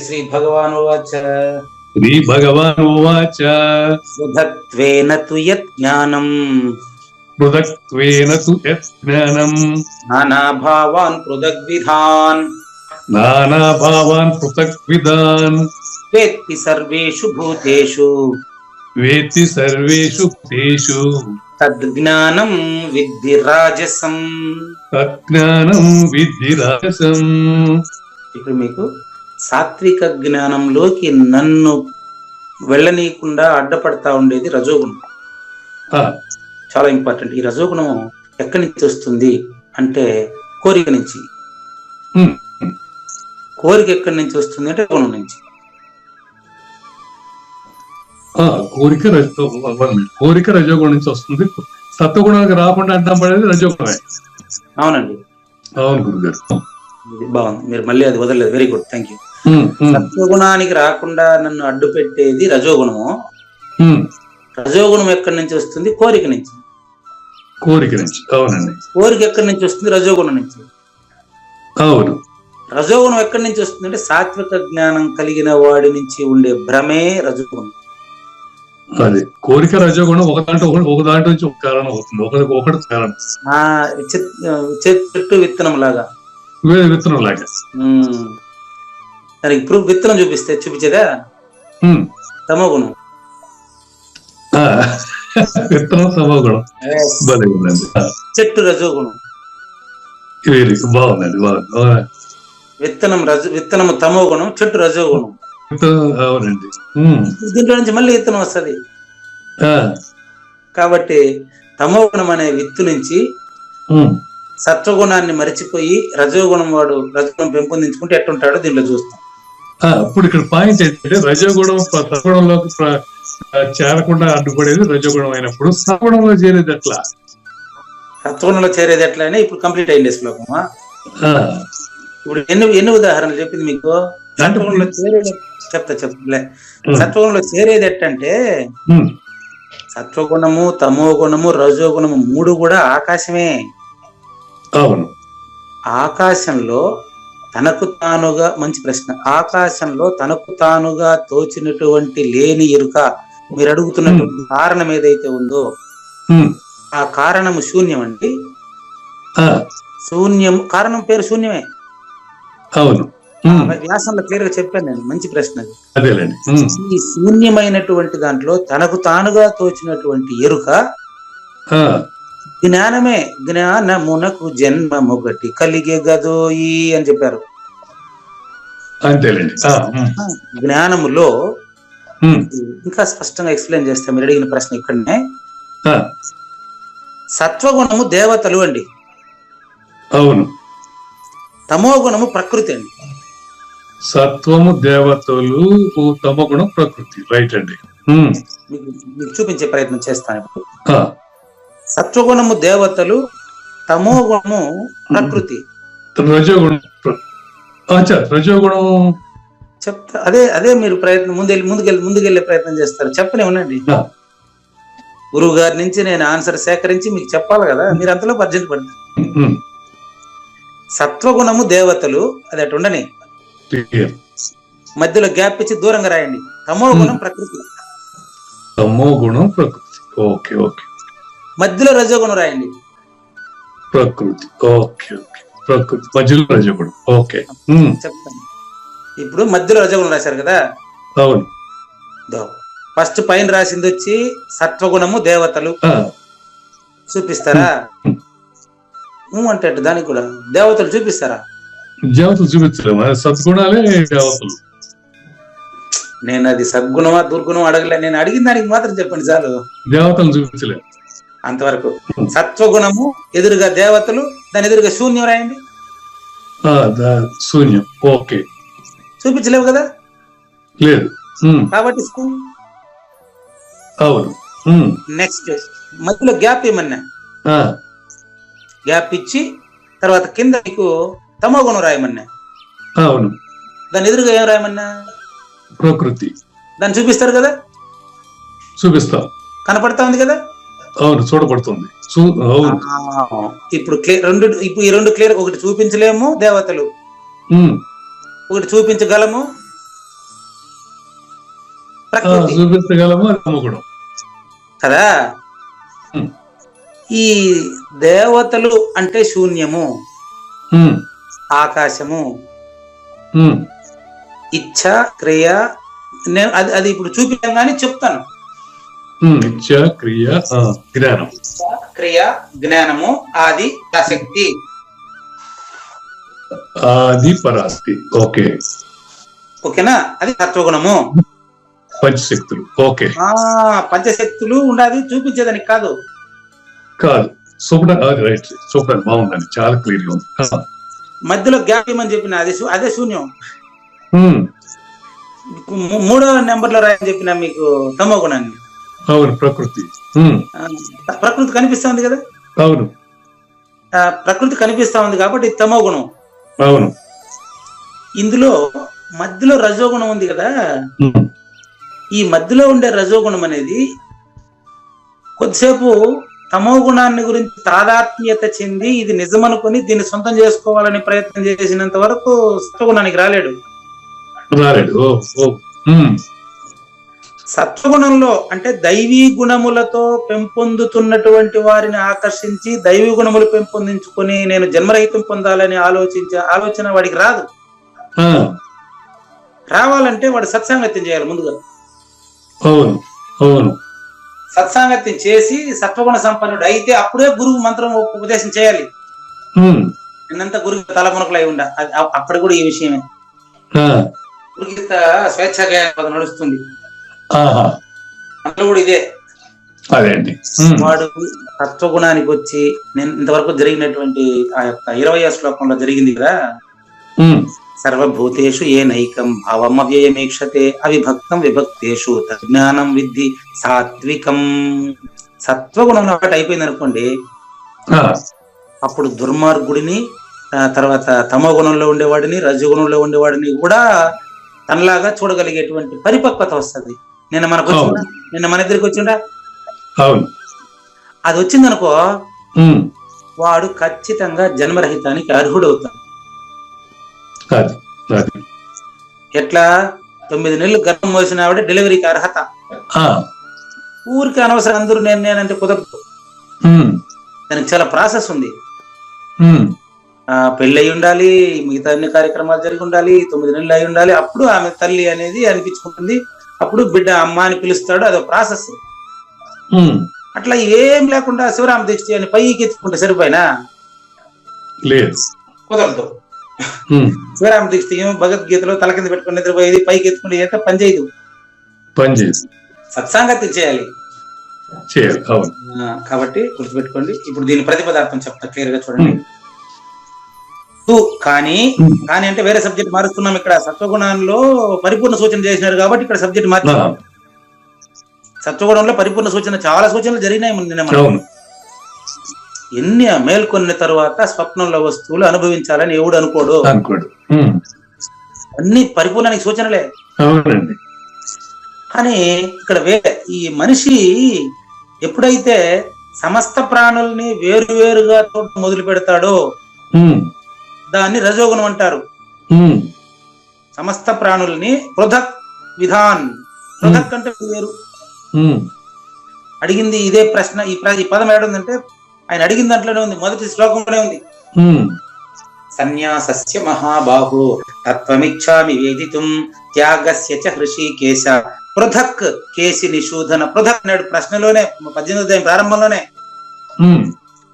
శ్రీ భగవాన్ ఉవాచ పృథక్త్వేన తు యత్ జ్ఞానం నానాభావాన్ పృథగ్విధాన్ వేత్తి సర్వేషు భూతేషు తద్జ్ఞానం విద్ధి రాజసం. ఇప్పుడు మీకు సాత్విక జ్ఞానంలోకి నన్ను వెళ్ళనీయకుండా అడ్డపడతా ఉండేది రజోగుణం. చాలా ఇంపార్టెంట్. ఈ రజోగుణము ఎక్కడి నుంచి వస్తుంది అంటే కోరిక నుంచి. కోరిక ఎక్కడి నుంచి వస్తుంది అంటే గుణం నుంచి. కోరిక రజోగుణం నుంచి వస్తుంది. సత్వగుణానికి రాకుండా అడ్డం పడేది రజోగుణమే. అవునండి, అవును గురుగారు. బాగుంది, మీరు మళ్ళీ అది వదలలేదు. Very good, thank you. సత్వగుణానికి రాకుండా నన్ను అడ్డు పెట్టేది రజోగుణము. రజోగుణం ఎక్కడి నుంచి వస్తుంది? కోరిక నుంచి. అవునండి. కోరిక ఎక్కడి నుంచి వస్తుంది? రజోగుణం నుంచి. అవును. రజోగుణం ఎక్కడి నుంచి వస్తుంది అంటే సాత్విక జ్ఞానం కలిగిన వాడి నుంచి ఉండే భ్రమే రజోగుణం. అది కోరిక రజోగుణం ఒక దాంట్లో నుంచి ఒక కారణం అవుతుంది. ఒకటి కారణం. చెట్టు విత్తనం లాగా. దానికి ప్రూఫ్ విత్తనం చూపించేదా? తమోగుణం. చెట్టు రజోగుణం. బాగుందండి. విత్తనము తమోగుణం, చెట్టు రజోగుణం. అవునండి. దీంట్లో నుంచి మళ్ళీ విత్తనం వస్తుంది. కాబట్టి తమోగుణం అనే విత్తు నుంచి సత్వగుణాన్ని మరిచిపోయి రజోగుణం పెంపొందించుకుంటే ఎట్టుంటాడో దీంట్లో చూస్తాం. ఇప్పుడు ఇక్కడ పాయింట్ ఏంటంటే రజోగుణం సత్వగుణంలోకి చేరకుండా అడ్డుపడేది రజోగుణం అయినప్పుడు సత్వగుణంలో చేరేది ఎట్లా? సత్వగుణంలో చేరేది ఎట్లా అని ఇప్పుడు కంప్లీట్ అయింది శ్లోకమా. ఇప్పుడు ఎన్ని ఉదాహరణలు చెప్పింది మీకు. సత్వగుణంలో చేరేది చెప్తాలే. సత్వగుణంలో చేరేది ఎట్టంటే సత్వగుణము, తమో గుణము, రజోగుణము 3 కూడా ఆకాశమే. అవును. ఆకాశంలో తనకు తానుగా, మంచి ప్రశ్న, ఆకాశంలో తనకు తానుగా తోచినటువంటి లేని ఎరుక, మీరు అడుగుతున్నటువంటి కారణం ఏదైతే ఉందో ఆ కారణము శూన్యం అండి. శూన్యం, కారణం పేరు శూన్యమే. అవును, వ్యాసంలో క్లియర్ గా చెప్పాను నేను. మంచి ప్రశ్న. అదేలేండి. ఈ శూన్యమైనటువంటి దాంట్లో తనకు తానుగా తోచినటువంటి ఎరుక జ్ఞానమే. జ్ఞానమునకు జన్మమొకటి కలిగే గదోయి అని చెప్పారు. అంతేలేండి. జ్ఞానములో ఇంకా స్పష్టంగా ఎక్స్ప్లెయిన్ చేస్తాం. మీరు అడిగిన ప్రశ్న ఇక్కడనే. సత్వగుణము దేవతలు అండి. అవును. తమో గుణము ప్రకృతి అండి. సత్వము దేవతలు, తమో గుణం ప్రకృతి. రైట్ అండి. మీకు చూపించే ప్రయత్నం చేస్తాను ఇప్పుడు. సత్వగుణము దేవతలు, తమో గుణము ప్రకృతి. రజోగుణం రజోగుణం చెప్తా. అదే మీరు ప్రయత్నం ముందుకెళ్ళే ప్రయత్నం చేస్తారు. చెప్పనే ఉండండి. గురువు గారి నుంచి నేను ఆన్సర్ సేకరించి మీకు చెప్పాలి కదా, మీరు అంతలో అర్జెంట్ పడతారు. సత్వగుణము దేవతలు, అది అటు ఉండని, మధ్యలో గ్యాప్ ఇచ్చి దూరంగా రాయండి. తమో గుణం ప్రకృతి. తమో గుణం ప్రకృతి. Okay okay. మధ్యలో రజోగుణం రాయండి. ప్రకృతి. Okay okay. ప్రకృతి మధ్యలో రజోగుణం. ఓకే, చెప్తాను. ఇప్పుడు మధ్యలో రజోగుణం రాశారు కదా. అవును. ఫస్ట్ పైన రాసింది వచ్చి సత్వగుణము దేవతలు. చూపిస్తారా? అంటే దానికి కూడా దేవతలు చూపిస్తారా? దేవతలు చూపించలేము, సద్గుణాలే దేవతలు. నేను అది సద్గుణమా దుర్గుణం అడగలే. నేను అడిగిన దానికి మాత్రం చెప్పండి చాలు. దేవతలు చూపించలేము అంతవరకు. సత్వగుణము ఎదురుగా దేవతలు, దాని ఎదురుగా శూన్యం రాయండి. శూన్యం. ఓకే. చూపించలేవు కదా. లేదు కాబట్టి అవును. నెక్స్ట్ మధ్యలో గ్యాప్ ఏమన్నా గ్యాప్ ఇచ్చి తర్వాత కింద మీకు తమో గుణం రాయమన్నా. అవును. దాని ఎదురుగా ఏం రాయమన్నా? ప్రకృతి. దాన్ని చూపిస్తారు కదా. చూపిస్తాం. కనపడతా ఉంది కదా. అవును, చూడబడుతుంది. ఇప్పుడు ఈ రెండు క్లియర్. ఒకటి చూపించలేము దేవతలు, ఒకటి చూపించగలము ప్రకృతి. చూపించగలము తమోగుణం కదా. ఈ దేవతలు అంటే శూన్యము, ఆకాశము, ఇచ్ఛ, క్రియ. నేను అది ఇప్పుడు చూపించాను కానీ చెప్తాను. ఇచ్ఛ, క్రియ, జ్ఞానం. క్రియ, జ్ఞానము, ఆది పరాశక్తి. ఆది పరాశక్తి. ఓకే ఓకేనా. అది సత్వగుణము. పంచశక్తులు. ఓకే. పంచశక్తులు ఉండాలి చూపించేదానికి కాదు. కాదు, సూపర్. Right, super. బాగుందండి, చాలా క్లియర్ గా ఉంది. మధ్యలో గ్యాప్ ఏమని చెప్పిన అదే శూన్యం. 3వ నెంబర్ లో రాయని చెప్పిన మీకు తమో గుణాన్ని. అవును, ప్రకృతి. ప్రకృతి కనిపిస్తా ఉంది కదా. అవును, ప్రకృతి కనిపిస్తా ఉంది కాబట్టి తమో గుణం. అవును. ఇందులో మధ్యలో రజోగుణం ఉంది కదా. ఈ మధ్యలో ఉండే రజోగుణం అనేది కొద్దిసేపు తమో గుణాన్ని గురించి తాదాత్మ్యత చెంది ఇది నిజమనుకుని దీన్ని సొంతం చేసుకోవాలని ప్రయత్నం చేసినంత వరకు సత్వగుణానికి రాలేడు. సత్వగుణంలో అంటే దైవీ గుణములతో పెంపొందుతున్నటువంటి వారిని ఆకర్షించి దైవీ గుణములు పెంపొందించుకొని నేను జన్మరహితం పొందాలని ఆలోచన వాడికి రాదు. రావాలంటే వాడు సత్సాంగత్యం చేయాలి ముందుగా. అవును, అవును. సత్సాంగత్యం చేసి సత్వగుణ సంపన్నుడు అయితే అప్పుడే గురువు మంత్రం ఉపదేశం చేయాలి. నిన్నంతా గురువు తలమునకలై ఉండ. అక్కడ కూడా ఈ విషయమే. గురుగీత స్వేచ్ఛాగా నడుస్తుంది. అందులో కూడా ఇదే. వాడు తత్వగుణానికి వచ్చి నేను ఇంతవరకు జరిగినటువంటి ఆ యొక్క 20వ శ్లోకంలో జరిగింది కదా. సర్వభూతేషు ఏ నైకం భావం అవ్యయమేక్షతే అవిభక్తం విభక్తేషు తజ్ఞానం విద్ధి సాత్వికం. సత్వగుణంలో ఒకటి అయిపోయింది అనుకోండి, అప్పుడు దుర్మార్గుడిని, తర్వాత తమో గుణంలో ఉండేవాడిని, రజగుణంలో ఉండేవాడిని కూడా తనలాగా చూడగలిగేటువంటి పరిపక్వత వస్తుంది. నిన్న మన ఇద్దరికి వచ్చిండా. అది వచ్చిందనుకో వాడు ఖచ్చితంగా జన్మరహితానికి అర్హుడవుతాడు. అది అది ఎట్లా 9 నెలలు గర్భం మోసిన ఆవిడ డెలివరీకి అర్హత. ఊరికి అనవసరం అందరూ నేనంటే కుదరదు. దానికి చాలా ప్రాసెస్ ఉంది. పెళ్ళి అయి ఉండాలి, మిగతా అన్ని కార్యక్రమాలు జరిగి ఉండాలి, 9 నెలలు అయి ఉండాలి, అప్పుడు ఆమె తల్లి అనేది అనిపించుకుంటుంది, అప్పుడు బిడ్డ అమ్మ అని పిలుస్తాడు. అదో ప్రాసెస్. అట్లా ఏం లేకుండా శివరామ దీక్ష అని పైకి ఎత్తుకుంటే సరిపోయినా కుదరదు. శివరామ దీక్ష భగవద్గీతలో తల కింద పెట్టుకుని నిద్రపోయేది, పైకి ఎత్తుకుంటే ఎంత పని చేయదు. సత్సంగతి చేయాలి. కాబట్టి గుర్తుపెట్టుకోండి. ఇప్పుడు దీని ప్రతిపదార్థం చెప్తా క్లియర్ గా చూడండి. కానీ అంటే వేరే సబ్జెక్ట్ మారుస్తున్నాం. ఇక్కడ సత్వగుణంలో పరిపూర్ణ సూచన చేసినారు కాబట్టి ఇక్కడ సబ్జెక్ట్ మార్చి, సత్వగుణంలో పరిపూర్ణ సూచన చాలా సూచనలు జరిగినాయి. ఎన్ని మేల్కొన్న తరువాత స్వప్నంలో వస్తువులు అనుభవించాలని ఎవడు అనుకోడు. అన్ని పరిపూర్ణానికి సూచనలే. కానీ ఇక్కడ ఈ మనిషి ఎప్పుడైతే సమస్త ప్రాణుల్ని వేరువేరుగా చూడటం మొదలు పెడతాడో దాన్ని రజోగుణం అంటారు. సమస్త ప్రాణుల్ని పృథక్ విధాన్. పృథక్ అంటే వేరు. అడిగింది ఇదే ప్రశ్న. ఈ పదం ఏడుందంటే ఆయన అడిగిన దాంట్లోనే ఉంది, మొదటి శ్లోకంలోనే ఉంది. సన్యాసస్య మహాబాహు తత్వమిచ్ఛామి వేదితుం త్యాగస్య చ హృషీకేశ పృథక్ కేసి నిషూధన. పృథక్ నాడు ప్రశ్నలోనే 18వ అధ్యాయం ప్రారంభంలోనే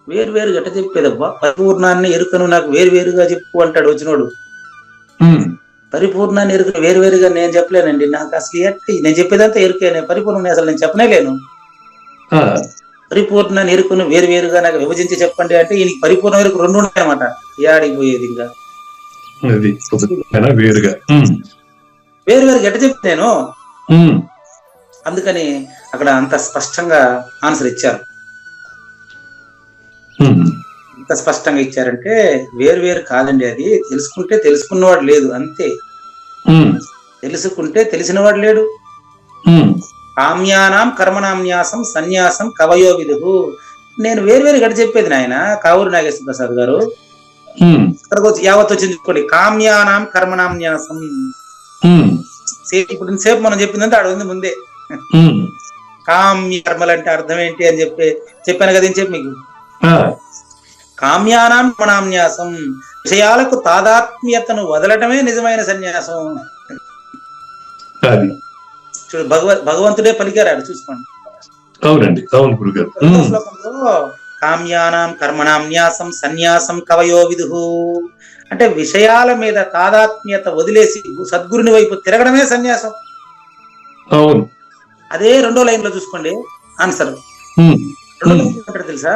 వేరువేరుగా ఎట్ట చెప్పేదబ్బా, పరిపూర్ణాన్ని ఎరుకను నాకు వేరువేరుగా చెప్పు అంటాడు వచ్చినోడు. పరిపూర్ణాన్ని ఎరుకను వేరువేరుగా నేను చెప్పలేనండి, నాకు అసలు నేను చెప్పేదంతా ఎరుకేనే, పరిపూర్ణ అసలు నేను చెప్పనే లేను. పరిపూర్ణాన్ని ఎరుకను వేరువేరుగా నాకు విభజించి చెప్పండి అంటే ఈయనకి పరిపూర్ణ ఎరుకు 2 ఉన్నాయన్నమాట. ఏడిపోయేది ఇంకా వేరువేరుగా ఎట్ట చెప్పి నేను. అందుకని అక్కడ అంత స్పష్టంగా ఆన్సర్ ఇచ్చారు. ఎంత స్పష్టంగా ఇచ్చారంటే వేరు కాదండి, అది తెలుసుకుంటే తెలుసుకున్నవాడు లేదు అంతే. తెలుసుకుంటే తెలిసినవాడు లేడు. కామ్యానాం కర్మనామ్యాసం సన్యాసం కవయో విదుహు. నేను వేరు గడి చెప్పేది నాయన కావూరు నాగేశ్వర ప్రసాద్ గారు. ఇక్కడికి యావత్ వచ్చింది చూసుకోండి. కామ్యానాం కర్మనామ్యాసం. ఇప్పుడు సేపు మనం చెప్పిందంటే ఆడ ఉంది ముందే. కామ్య కర్మలు అంటే అర్థం ఏంటి అని చెప్పాను కదా చెప్పి మీకు. కామ్యానాం కర్మనామ్యాసం. విషయాలకు తాదాత్మ్యతను వదలటమే నిజమైన సన్యాసం. చూడు భగవంతుడే పలికారు చూసుకోండి. అవునండి, అవును గురుగారు. శ్లోకంలో కామ్యానాం కర్మనామ్యాసం సన్యాసం కవయో విదుహు అంటే విషయాల మీద తాదాత్మ్యత వదిలేసి సద్గురుని వైపు తిరగడమే సన్యాసం. అవును. అదే 2వ లైన్ లో చూసుకోండి ఆన్సర్. 2వ లైన్ అంటారు తెలుసా,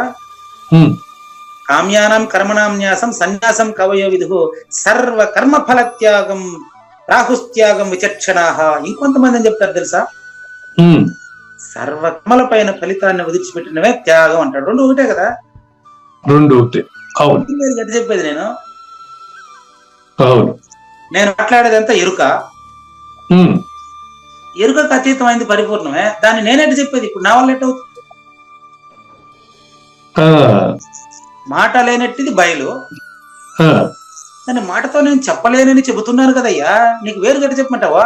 కామ్యానాం కర్మనామ్యాసం సన్యాసం కవయో విదుహు సర్వ కర్మ ఫల త్యాగం రాహుస్త్యాగం విచక్షణాహ. ఇంకొంతమంది అని చెప్తారు తెలుసా, సర్వకర్మల పైన ఫలితాన్ని వదిలిచిపెట్టినవే త్యాగం అంటాడు. 2 ఒకటే కదా. 2 ఒకటే. అవును. గట్టి చెప్పేది నేను. అవును. నేను మాట్లాడేదంతా ఎరుక. ఎరుకకు అతీతమైంది పరిపూర్ణమే. దాన్ని నేనెట్టు చెప్పేది ఇప్పుడు నా వల్ల ఎట్టవుతుంది. మాట లేనట్టిది బయలు. కానీ మాటతో నేను చెప్పలేనని చెబుతున్నాను కదయ్యా, నీకు వేరు గట్టి చెప్పమంటావా?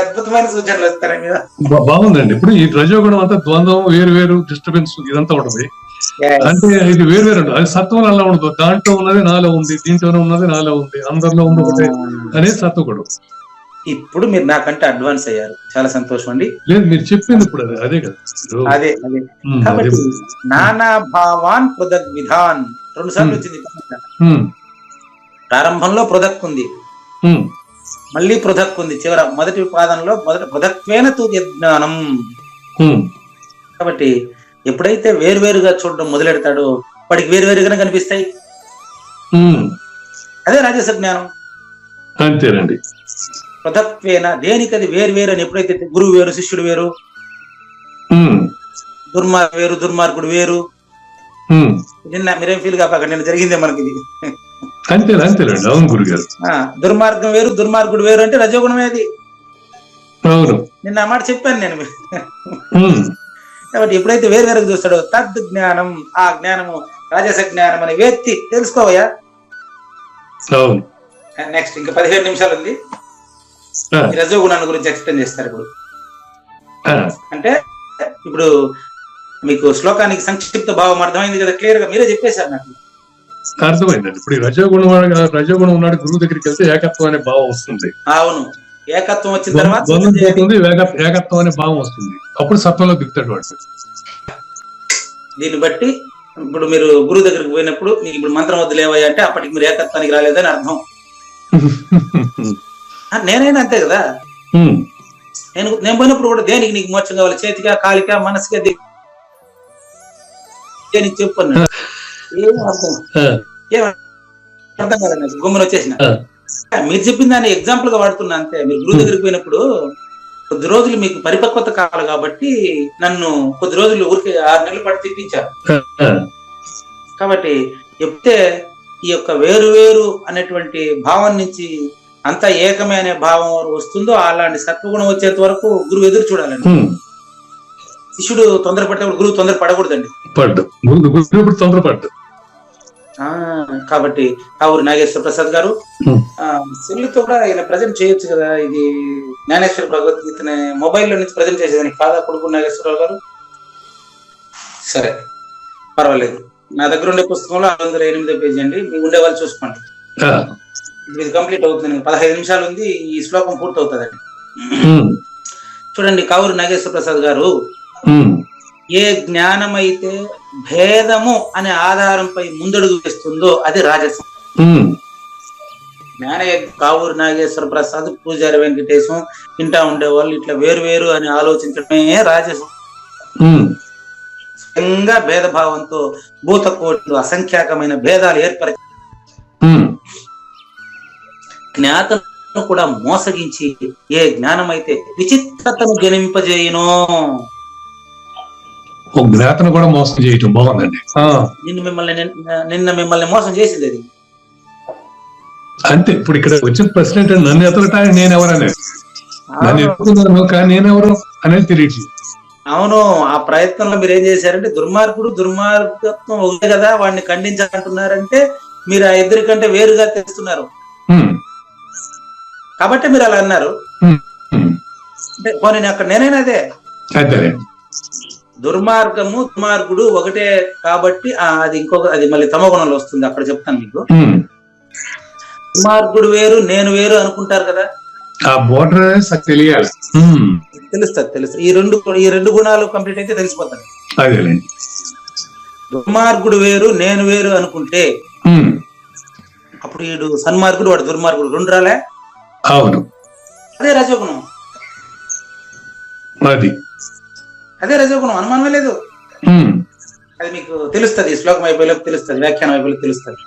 అద్భుతమైన సూచనలు వస్తారా మీద. బాగుందండి. ఇప్పుడు ఈ రజోగుణం అంతా ద్వంద్వం, వేరు డిస్టర్బెన్స్ ఇదంతా ఉంటుంది. అంటే ఇది వేరు అది సత్వం అలా ఉండదు. దాంట్లో ఉన్నది నాలో ఉంది, దీంట్లోనే ఉన్నది నాలో ఉంది, అందరిలో ఉంది ఒకటే అనేది సత్వగుణం. ఇప్పుడు మీరు నాకంటే అడ్వాన్స్ అయ్యారు, చాలా సంతోషం అండి. లేదు మీరు చెప్పింది ఇప్పుడు అదే కదా. అదే కాబట్టి నానా భావాన్ పృథక్ విధాన్ 2 సార్లు వచ్చింది. ప్రారంభంలో పృథక్ ఉంది, మళ్ళీ పృథక్ ఉంది చివర. మొదటి పాదంలో పృథక్వేన తు యజ్ఞానం. కాబట్టి ఎప్పుడైతే వేరువేరుగా చూడడం మొదలెడతాడో వాడికి వేరువేరుగానే కనిపిస్తాయి. అదే రాజస జ్ఞానం. అంతేనండి. పృథక్వేన దేనికది వేరువేరు అని. ఎప్పుడైతే గురువు వేరు శిష్యుడు వేరు, దుర్మార్గుడు వేరు. నిన్న మీరేం ఫీల్ కాక నిన్న జరిగిందే మనకి ఇది. అంతేనండి. అవును గురుగారు. దుర్మార్గం వేరు దుర్మార్గుడు వేరు అంటే రజోగుణమే అది. అవును. నిన్న ఆ మాట చెప్పాను నేను. కాబట్టి ఎప్పుడైతే వేరువేరుగా చూస్తాడో తద్ జ్ఞానం, ఆ జ్ఞానము రాజస జ్ఞానం అనే వ్యక్తి తెలుసుకోవయ్యా. నెక్స్ట్ ఇంకా 17 నిమిషాలు ఉంది. రజోగుణాన్ని గురించి ఎక్స్ప్లెయిన్ చేస్తారు ఇప్పుడు. అంటే ఇప్పుడు మీకు శ్లోకానికి సంక్షిప్త భావం అర్థమైంది కదా, క్లియర్ గా మీరే చెప్పేశారు నాకు. అర్థమైందండి. ఇప్పుడు రజోగుణం ఉన్నాడు గురువు దగ్గరికి వెళ్తే ఏకత్వం అనే భావం వస్తుంది. అవును, ఏకత్వం వచ్చిన తర్వాత ఏకత్వం అనే భావం వస్తుంది, అప్పుడు సత్వంలో దిగుతాడు వాడు. దీన్ని బట్టి ఇప్పుడు మీరు గురువు దగ్గరికి పోయినప్పుడు మీకు ఇప్పుడు మంత్రం వద్దు లేవయ్యా అంటే అప్పటికి మీరు ఏకత్వానికి రాలేదని అర్థం. నేనైనా అంతే కదా, నేను పోయినప్పుడు కూడా దేనికి నీకు మోక్షం కావాలి, చేతిగా కాలికా మనసుగా దేనికి చెప్పాను. ఏం అర్థం కదా, నాకు గుమ్మని వచ్చేసిన. మీరు చెప్పిన దాన్ని ఎగ్జాంపుల్ గా వాడుతున్నా అంతే. మీరు గురువు దగ్గరికి పోయినప్పుడు కొద్ది రోజులు మీకు పరిపక్వత కావాలి కాబట్టి నన్ను కొద్ది రోజులు ఊరికి 6 నెలలు పట్టి తిప్పించారు. కాబట్టి చెప్తే ఈ యొక్క వేరు వేరు అనేటువంటి భావం నుంచి అంతా ఏకమే అనే భావం వస్తుందో అలాంటి సత్వగుణం వచ్చేంత వరకు గురువు ఎదురు చూడాలండి. శిష్యుడు తొందరపడితే గురువు తొందర పడకూడదండి. కాబట్టి కావూరి నాగేశ్వర ప్రసాద్ గారు సెల్లుతో కూడా ఈయన ప్రజెంట్ చేయొచ్చు కదా, ఇది జ్ఞానేశ్వర భగవద్గీతని మొబైల్లో నుంచి ప్రజెంట్ చేసేదానికి కాదా కొడుకు నాగేశ్వరరావు గారు? సరే పర్వాలేదు, నా దగ్గర ఉండే పుస్తకంలో 608 పేజీ అండి, మీకు ఉండే వాళ్ళు చూసుకోండి. ఇది కంప్లీట్ అవుతుంది, 15 నిమిషాలు ఉంది, ఈ శ్లోకం పూర్తి అవుతుందండి. చూడండి, కావూరి నాగేశ్వర ప్రసాద్ గారు ఏ జ్ఞానమైతే భేదము అనే ఆధారంపై ముందడుగు వేస్తుందో అది రాజసం. కావూరి నాగేశ్వర ప్రసాద్, పూజారి వెంకటేశం ఇంటా ఉండేవాళ్ళు ఇట్లా వేరు వేరు అని ఆలోచించడమే రాజసం. స్వయంగా భేదభావంతో భూతకోట్లు అసంఖ్యాకమైన భేదాలు ఏర్పరిచి జ్ఞాతను కూడా మోసగించి ఏ జ్ఞానమైతే విచిత్రతను జనింపజేయునో, జ్ఞాతను కూడా మోసం చేయటం బాగుందండి. నిన్న మిమ్మల్ని మోసం చేసింది అది అంతే. ఇప్పుడు ఇక్కడ వచ్చిన ప్రశ్న ఏంటంటే నన్ను ఎతలటా నేనెవరనేది, నన్ను ఎత్తుకున్నాను కానీ నేనెవరు అనేది తెలియదు. అవును, ఆ ప్రయత్నంలో మీరు ఏం చేశారంటే దుర్మార్గత్వం ఒకటే కదా వాడిని ఖండించాలంటున్నారంటే మీరు ఆ ఇద్దరి కంటే వేరుగా తెస్తున్నారు కాబట్టి మీరు అలా అన్నారు. పోనీ అక్కడ నేనైనా అదే దుర్మార్గుడు ఒకటే కాబట్టి అది ఇంకొక అది మళ్ళీ తమో గుణంలో వస్తుంది. అక్కడ చెప్తాను మీకు. దుర్మార్గుడు వేరు నేను వేరు అనుకుంటారు కదా, ఆ బోర్డర్ తెలియాలి, తెలుస్తుంది. ఈ రెండు గుణాలు కంప్లీట్ అయితే తెలిసిపోతాయి. దుర్మార్గుడు వేరు నేను వేరు అనుకుంటే అప్పుడు వీడు సన్మార్గుడు వాడు దుర్మార్గుడు రెండు రాలే. అవును, అదే రజోగుణం, అదే రజోగుణం, అనుమానమే లేదు. అది మీకు తెలుస్తుంది, శ్లోకం అయిపోయేలోపు తెలుస్తుంది, వ్యాఖ్యానం అయిపోయేలోపు తెలుస్తుంది.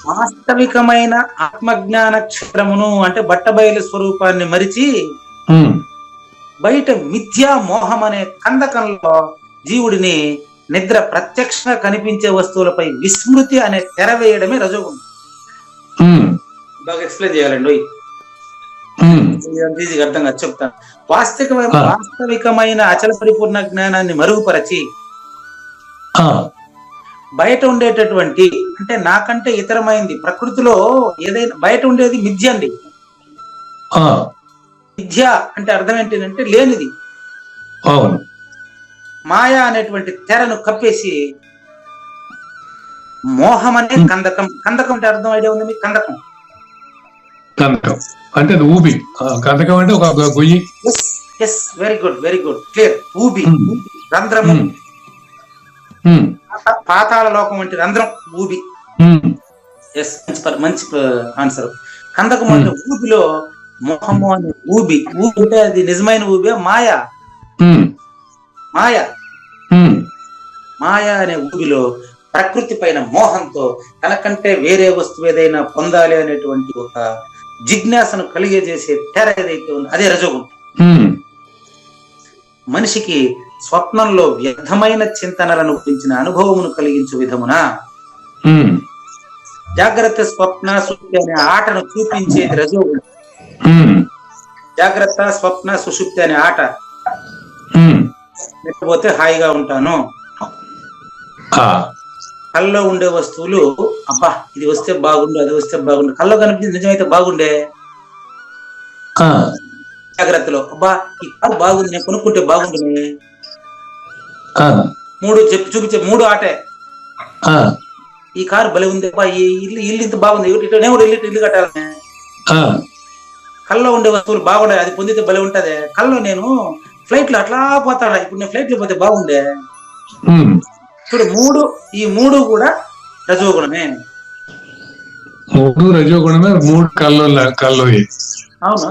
వాస్తవికమైన ఆత్మజ్ఞాన క్షేత్రమును అంటే బట్టబయలు స్వరూపాన్ని మరిచి బయట మిథ్యా మోహం అనే కందకంలో జీవుడిని నిద్ర ప్రత్యక్షంగా కనిపించే వస్తువులపై విస్మృతి అనే తెర వేయడమే రజోగుణం. బాగా ఎక్స్ప్లెయిన్ చేయాలండి, ఈజీగా అర్థంగా చెప్తాను. వాస్తవికమైన అచల పరిపూర్ణ జ్ఞానాన్ని మరుగుపరచి బయట ఉండేటటువంటి అంటే నాకంటే ఇతరమైంది ప్రకృతిలో ఏదైనా బయట ఉండేది మిథ్య అండి. మిథ్య అంటే అర్థం ఏంటంటే లేనిది. మాయా అనేటువంటి తెరను కప్పేసి మోహం అనే కందకం. కందకం అంటే అర్థం ఐడియా ఉంది మీకు? కందకం అంటే ఊబి, కందకం అంటే ఒక గొయ్యి. Very good, very good, clear. ఊబి, రంధ్రము, పాతాళ లోకం వంటి రంధ్రం ఊబి. ఎస్, మంచి ఆన్సర్. కందకం అంటే ఊబిలో మోహము అనే ఊబి. ఊబి అంటే అది నిజమైన ఊబి మాయా మాయా మాయా అనే ఊబిలో ప్రకృతి పైన మోహంతో తనకంటే వేరే వస్తువు ఏదైనా పొందాలి అనేటువంటి ఒక జిజ్ఞాసను కలిగజేసే తెర ఏదైతే ఉందో అదే రజోగుణం. మనిషికి స్వప్నంలో వ్యర్థమైన చింతనలను గురించిన అనుభవమును కలిగించు విధమున జాగ్రత్త స్వప్న సుషుప్తి అనే ఆటను చూపించేది రజోగుణం. జాగ్రత్త స్వప్న సుషుప్తి అనే ఆట నిద్రపోతే హాయిగా ఉంటాను, కళ్ళలో ఉండే వస్తువులు అబ్బా ఇది వస్తే బాగుండు, అది వస్తే బాగుండు, కళ్ళలో కనిపించింది నిజమైతే బాగుండే, జాగ్రత్తలో అబ్బా ఈ కారు బాగుంది నేను కొనుక్కుంటే బాగుంటుంది, 3 చూపించే 3 ఆటే, ఈ కారు భలే ఉంది, అబ్బా ఈ ఇల్లు ఇంత బాగుంది, ఇట్లనే కూడా ఇల్లు కట్టాలని. కళ్ళలో ఉండే వస్తువులు బాగుండే, అది పొందితే భలే ఉంటది. కళ్ళలో నేను ఫ్లైట్ లో అట్లా పోతాడా, ఇప్పుడు నేను ఫ్లైట్ లో పోతే బాగుండే. చూడు ఈ 3 కూడా రజోగుణమే. 3 రజోగుణమే, 3 కళ్ళు. అవునా?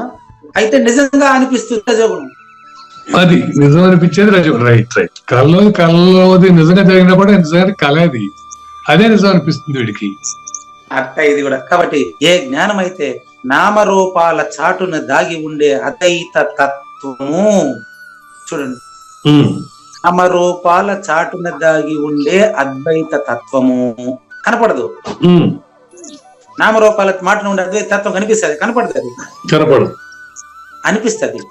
అయితే నిజంగా అనిపిస్తుంది రజోగుణం. అది నిజం అనిపించేది రజోగుణం. రైట్. కళ్ళలోది నిజంగా జరిగినా కూడా నిజంగా కళది, అదే నిజం అనిపిస్తుంది వీడికి. అట్ట ఇది కూడా. కాబట్టి ఏ జ్ఞానం అయితే నామరూపాల చాటున దాగి ఉండే అద్వైత తత్వము, చూడండి, నామరూపాల చాటున దాగి ఉండే అద్వైత తత్వము కనపడదు. నామరూపాల మాటను ఉండే అద్వైత తత్వం కనిపిస్తుంది, కనపడుతుంది, అనిపిస్తుంది.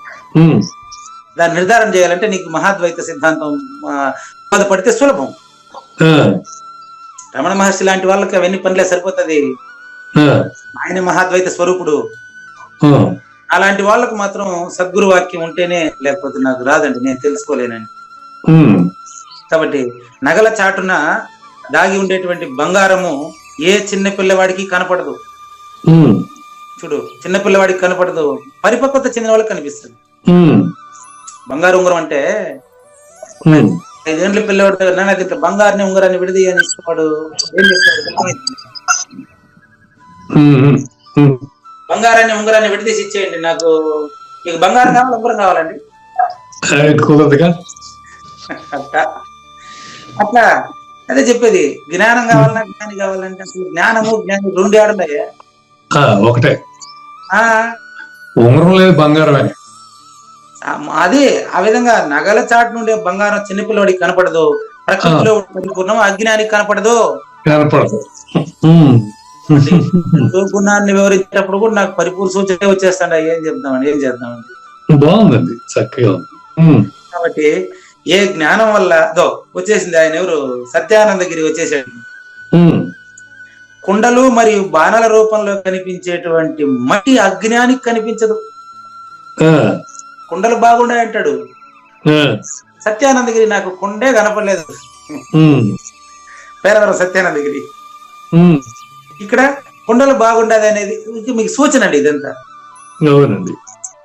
దాన్ని నిర్ధారణ చేయాలంటే నీకు మహాద్వైత సిద్ధాంతం బోధపడితే సులభం. రమణ మహర్షి లాంటి వాళ్ళకి అవన్నీ పనిలే సరిపోతుంది, ఆయన మహాద్వైత స్వరూపుడు. అలాంటి వాళ్ళకు మాత్రం సద్గురు వాక్యం ఉంటేనే, లేకపోతే నాకు రాదండి, నేను తెలుసుకోలేనండి. కాబట్టి నగల చాటున దాగి ఉండేటువంటి బంగారము ఏ చిన్న పిల్లవాడికి కనపడదు. చూడు, చిన్న పిల్లవాడికి కనపడదు, పరిపక్వత చెందిన వాళ్ళకి కనిపిస్తుంది. బంగారు ఉంగరం అంటే 5 ఏళ్ళ పిల్లవాడు నాది ఇట్లా బంగారుని ఉంగరాన్ని విడిది అని ఇష్టపడు, ఏం చెప్తాడు? బంగారాన్ని ఉంగరాన్ని విడదీసి ఇచ్చేయండి, నాకు మీకు బంగారం కావాలి, ఉంగరం కావాలండి, అట్లా. అదే చెప్పేది, జ్ఞానం కావాలన్నా జ్ఞాని కావాలంటే అసలు జ్ఞానము జ్ఞాని 2 ఏడున్నాయా? ఒకటే, ఉంగరం లేదు బంగారం. అదే ఆ విధంగా నగల చాటు నుండే బంగారం చిన్నపిల్లవాడికి కనపడదు, ప్రకృతిలో పరిపూర్ణం అజ్ఞానికి కనపడదు. గుణాన్ని వివరించేటప్పుడు కూడా నాకు పరిపూర్ణ సూచన వచ్చేస్తాడు. ఏం చేద్దామండి బాగుందండి, చక్కగా. కాబట్టి ఏ జ్ఞానం వల్ల వచ్చేసింది, ఆయన ఎవరు, సత్యానందగిరి వచ్చేసాడు. కుండలు మరియు బాణల రూపంలో కనిపించేటువంటి మట్టి అజ్ఞానికి కనిపించదు. కుండలు బాగుండాయి అంటాడు సత్యానందగిరి, నాకు కుండే కనపడలేదు. పేరవరం సత్యానందగిరి. ఇక్కడ కుండలు బాగుండదు అనేది మీకు సూచన అండి, ఇదంతా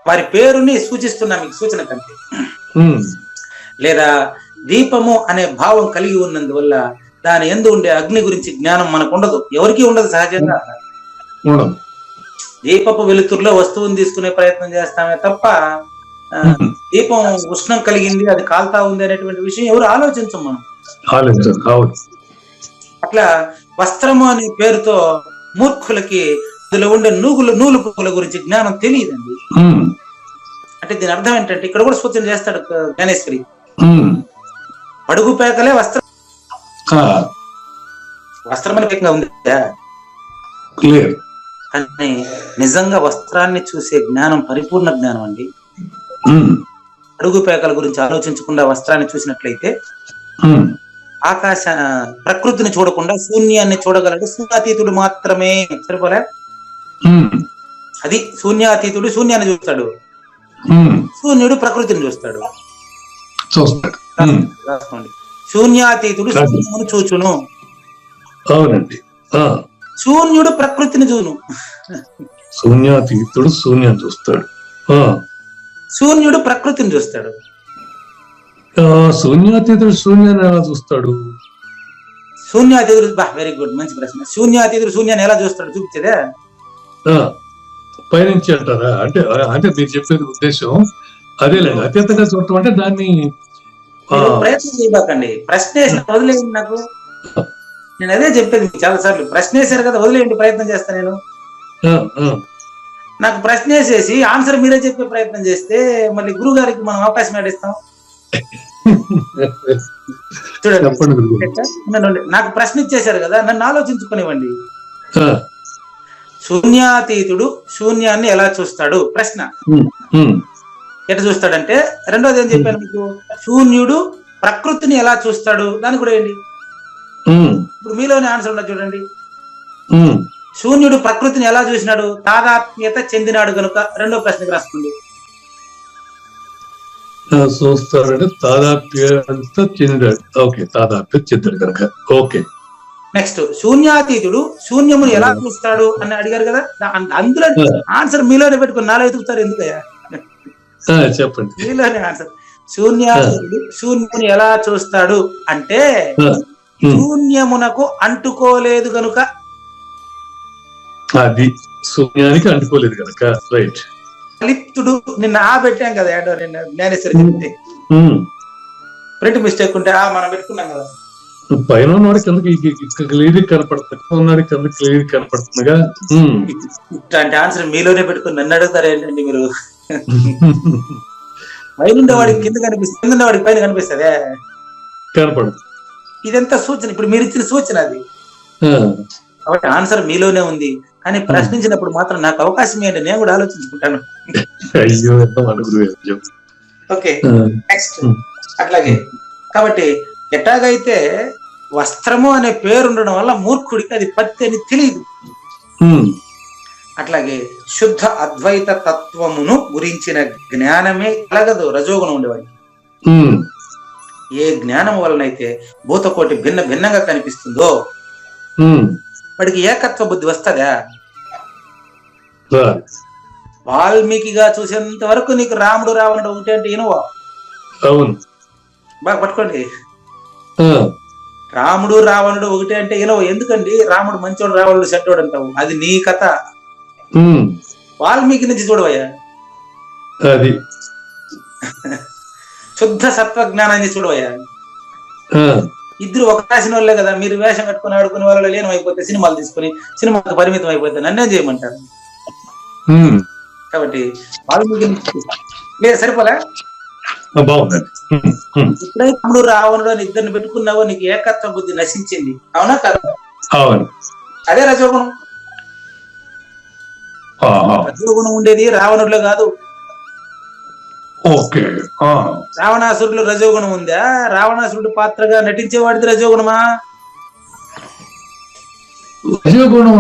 వారి పేరుని సూచిస్తున్నా మీకు సూచన కంటే. లేదా దీపము అనే భావం కలిగి ఉన్నందువల్ల దాని యందు ఉండే అగ్ని గురించి జ్ఞానం మనకు ఉండదు, ఎవరికి ఉండదు సహజంగా. దీపపు వెలుతురులో వస్తువుని తీసుకునే ప్రయత్నం చేస్తామే తప్ప దీపం ఉష్ణం కలిగింది, అది కాల్తా ఉంది అనేటువంటి విషయం ఎవరు ఆలోచించం మనం. అట్లా వస్త్రము అనే పేరుతో మూర్ఖులకి అందులో ఉండే నూలు పురుగుల గురించి జ్ఞానం తెలియదండి. అంటే దీని అర్థం ఏంటంటే, ఇక్కడ కూడా సూచన చేస్తాడు జ్ఞానేశ్వరి, పడుగు పేకలే వస్త్రం. వస్త్రం అని ఉంది కానీ నిజంగా వస్త్రాన్ని చూసే జ్ఞానం పరిపూర్ణ జ్ఞానం అండి. అడుగు పేకల గురించి ఆలోచించకుండా వస్త్రాన్ని చూసినట్లయితే ప్రకృతిని చూడకుండా శూన్యాన్ని చూడగలడు శూన్యాతీతుడు మాత్రమే. సరిపోలే, అది శూన్యాతీతుడు శూన్యాన్ని చూస్తాడు, శూన్యుడు ప్రకృతిని చూస్తాడు. శూన్యాతీతుడు శూన్యమును చూచును. అవునండి, శూన్యుడు ప్రకృతిని చూను. శూన్యాతీతుడు శూన్యం చూస్తాడు, శూన్యుడు ప్రకృతిని చూస్తాడు. శూన్యాతీతుడు శూన్యాన్ని ఎలా చూస్తాడు? శూన్యాతీతుడు, వెరీ గుడ్, మంచి ప్రశ్న. శూన్యాతీతుడు శూన్యాన్ని ఎలా చూస్తాడు చూపించేదే పైనుంచి అంటారా? అంటే మీరు చెప్పేది ఉద్దేశం అదేలేండి. అత్యంతంగా చూడటం అంటే దాన్ని ప్రయత్నం చేయబాకండి, ప్రశ్న వదిలేయండి. నాకు నేను అదే చెప్పేది చాలా సార్లు, ప్రశ్న వేసారు కదా వదిలేయండి, ప్రయత్నం చేస్తా నేను. నాకు ప్రశ్న వేసేసి ఆన్సర్ మీరే చెప్పే ప్రయత్నం చేస్తే మళ్ళీ గురువు గారికి మనం అవకాశం ఏడిస్తాం. చూడండి, నాకు ప్రశ్న ఇచ్చేశారు కదా, నన్ను ఆలోచించుకునివ్వండి. శూన్యాతీతుడు శూన్యాన్ని ఎలా చూస్తాడు? ప్రశ్న ఎట్లా చూస్తాడంటే, రెండోది ఏం చెప్పాను మీకు, శూన్యుడు ప్రకృతిని ఎలా చూస్తాడు? దాన్ని కూడా ఏంటి ఇప్పుడు మీలోనే ఆన్సర్ ఉండదు చూడండి. శూన్యుడు ప్రకృతిని ఎలా చూసినాడు? తాదాత్మ్యత చెందినాడు కనుక. రెండో ప్రశ్నకు రాసుకోండి. చూస్తారంటే తాదాప్యత చెందాడు. ఓకే, తాదాప్యత చెందాడు కనుక. ఓకే. నెక్స్ట్, శూన్యాతీతుడు శూన్యమును ఎలా చూస్తాడు అని అడిగారు కదా. అందులో ఆన్సర్ మీలోనే పెట్టుకుని నాలో ఎదుగుతారు ఎందుకయ్యా? చెప్పండి. మీలోనే ఆన్సర్. శూన్యాతీతుడు శూన్యమును ఎలా చూస్తాడు అంటే శూన్యమునకు అంటుకోలేదు కనుక. అది శూన్యానికి అంటుకోలేదు కనుక. రైట్. లిప్తుడు నిన్న పెట్టాం కదా ఏడో నిన్న జ్ఞానేశ్వరి చెప్తే ప్రింట్ మిస్టేక్ ఉంటే మనం పెట్టుకున్నాం కదా. పైన ఉన్నవాడి కిందకి క్లియర్ కనపడుతుంది, ఉన్నవాడి కిందకి క్లియర్ కనపడుతుందిగా. ఇట్లాంటి ఆన్సర్ మీలోనే పెట్టుకుని నన్ను అడుగుతారు ఏంటండి మీరు? పైన ఉండేవాడికి కింద కనిపిస్తుంది, కింద ఉండేవాడికి పైన కనిపిస్తుందే కనపడదు. ఇదంతా సూచన, ఇప్పుడు మీరు ఇచ్చిన సూచన అది. కాబట్టి ఆన్సర్ మీలోనే ఉంది. కానీ ప్రశ్నించినప్పుడు మాత్రం నాకు అవకాశం ఏంటి, నేను కూడా ఆలోచించుకుంటాను. Okay, next. అట్లాగే కాబట్టి ఎట్లాగైతే వస్త్రము అనే పేరు ఉండడం వల్ల మూర్ఖుడికి అది పత్తి అని తెలియదు, అట్లాగే శుద్ధ అద్వైత తత్వమును గురించిన జ్ఞానమే కలగదు రజోగుణం ఉండేవాడికి. ఏ జ్ఞానం వలనైతే భూతకోటి భిన్న భిన్నంగా కనిపిస్తుందో వాడికి ఏకత్వ బుద్ధి వస్తుందా? వాల్మీకిగా చూసేంత వరకు నీకు రాముడు రావణుడు ఒకటి అంటే ఇనువా? అవును, బాగా పట్టుకోండి. రాముడు రావణుడు ఒకటి అంటే ఇనువ. ఎందుకండి రాముడు మంచోడు రావణుడు చెడ్డోడు అంటావు? అది నీ కథ. వాల్మీకి నుంచి చూడవయ్యా, అది శుద్ధ సత్వ జ్ఞానాన్ని చూడవయ్యా. ఇద్దరు ఒక రాసిన వాళ్ళే కదా. మీరు వేషం కట్టుకుని ఆడుకునే వాళ్ళు లేనం అయిపోతే సినిమాలు తీసుకుని సినిమాకి పరిమితం అయిపోతే నన్నేం చేయమంటారు? కాబట్టి వాల్మీకి సరిపోలే. ఎప్పుడైతే రాముడు రావణుడు అని ఇద్దరిని పెట్టుకున్నావో నీకు ఏకత్వ బుద్ధి నశించింది. అవునా కదా? అదే రజోగుణం. రజోగుణం ఉండేది రావణుడిలో కాదు. రావణాసురుడు రజోగుణం ఉందా? రావణాసురుడు పాత్రగా నటించేవాడిది రజోగుణమా? రజోగుణం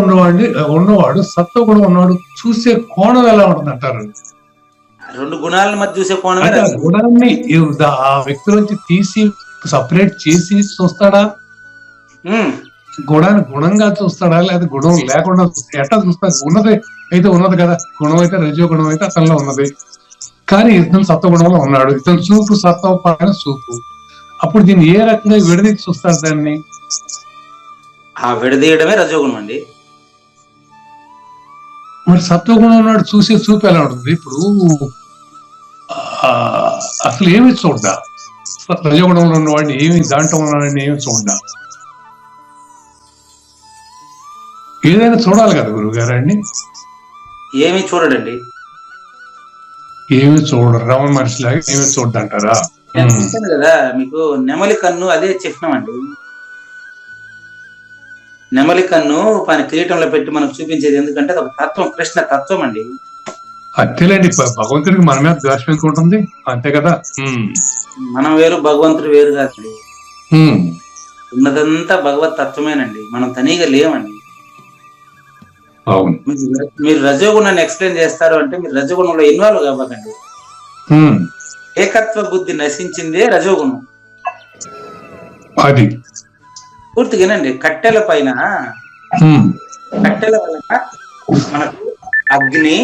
ఉన్నవాడు సత్వగుణం ఉన్నవాడు చూసే కోణం ఎలా ఉంటుంది అంటారు? రెండు గుణాల మధ్య చూసే కోణం. గుణాన్ని ఆ వ్యక్తి నుంచి తీసి సపరేట్ చేసి చూస్తాడా? గుణాన్ని గుణంగా చూస్తాడా లేదా గుణం లేకుండా ఎట్లా చూస్తాడు? ఉన్నది అయితే ఉన్నది కదా, గుణం అయితే రజోగుణం అయితే అతనిలో ఉన్నది. కానీ ఇతను సత్వగుణంలో ఉన్నాడు, ఇతను చూపు సత్వ పైన చూపు. అప్పుడు దీన్ని ఏ రకంగా విడదీసి చూస్తాడు? దాన్ని ఆ విడదీయడమే రజోగుణం అండి. మరి సత్వగుణం ఉన్నాడు చూసే చూపు ఎలా ఉంటుంది? ఇప్పుడు అసలు ఏమి చూడ్డా? రజోగుణంలో ఉన్నవాడిని ఏమి, దాంట్లో ఉన్నవాడిని ఏమి చూడ్డా? ఏదైనా చూడాలి కదా గురువు గారండి. ఏమి చూడడండి, ఏమి చూడరు. రమణ మనిషిలాగా ఏమి చూడంటారా? చెప్పాను కదా మీకు, నెమలి కన్ను అదే చెప్పినామండి. నెమలి కన్ను పైన కిరీటంలో పెట్టి మనకు చూపించేది ఎందుకంటే అది ఒక తత్వం, కృష్ణ తత్వం అండి. అంతేలేండి, భగవంతుడికి మన మీద ద్వేషం ఎందుకు ఉంటుంది? అంతే కదా. మనం వేరు, భగవంతుడు వేరు కాదండి. ఉన్నదంతా భగవత్ తత్వమేనండి, మనం తనీగా లేవండి. మీరు రజోగుణాన్ని ఎక్స్ప్లెయిన్ చేస్తారు అంటే మీరు రజోగుణంలో ఇన్వాల్వ్ కావకండి. ఏకత్వ బుద్ధి నశించిందే రజోగుణం. అది పూర్తిగానండి. కట్టెల పైన కట్టెల వలన మనకు అగ్ని,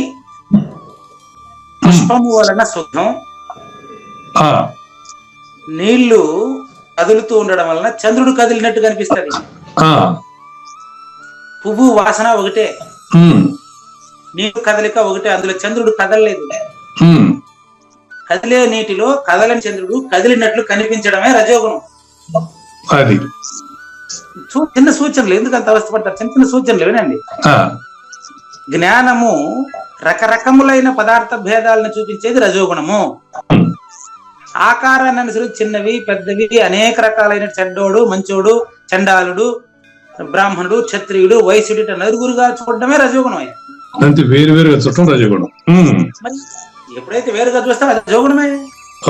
పుష్పము వలన సుఖం, నీళ్లు కదులుతూ ఉండడం వలన చంద్రుడు కదిలినట్టు కనిపిస్తుంది. పువ్వు వాసన ఒకటే, నీరు కదలిక ఒకటే, అందులో చంద్రుడు కదలలేదు. కదిలే నీటిలో కదలని చంద్రుడు కదిలినట్లు కనిపించడమే రజోగుణం. అది చిన్న సూచనలు, ఎందుకు అంత అవస్థపడతారు? చిన్న చిన్న సూచనలు వినండి. జ్ఞానము రకరకములైన పదార్థ భేదాలను చూపించేది రజోగుణము. ఆకారాన్ని అనుసరించి చిన్నవి పెద్దవి అనేక రకాలైన చెడ్డోడు, మంచోడు, చండాలుడు, బ్రాహ్మణుడు, క్షత్రియుడు, వైశ్యుడు నలుగురుగా చూడడమే రజోగుణం. అంతే, వేరు వేరుగా చూడటం రజోగుణం. మరి ఎప్పుడైతే వేరుగా చూస్తాం అది రజోగుణమే.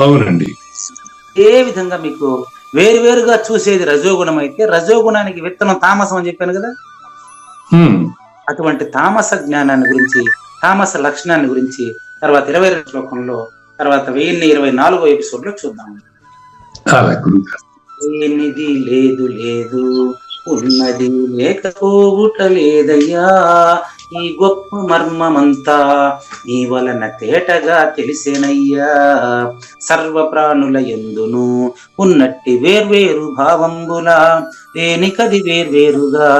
అవునండి. ఏ విధంగా మీకు వేరువేరుగా చూసేది రజోగుణం అయితే రజోగుణానికి విత్తనం తామసం అని చెప్పాను కదా. అటువంటి తామస జ్ఞానాన్ని గురించి, తామస లక్షణాన్ని గురించి తర్వాత 22 శ్లోకంలో, తర్వాత 1024వ ఎపిసోడ్ లో చూద్దాం. ఏనిది లేదు లేదు, ఉన్నది లేకపోవుట లేదయ్యా, ఈ గొప్ప మర్మమంతా నీ వలన తేటగా తెలిసేనయ్యా. సర్వ ప్రాణుల యందును ఉన్నట్టి వేర్వేరు భావంబుల దేనికది వేర్వేరుగా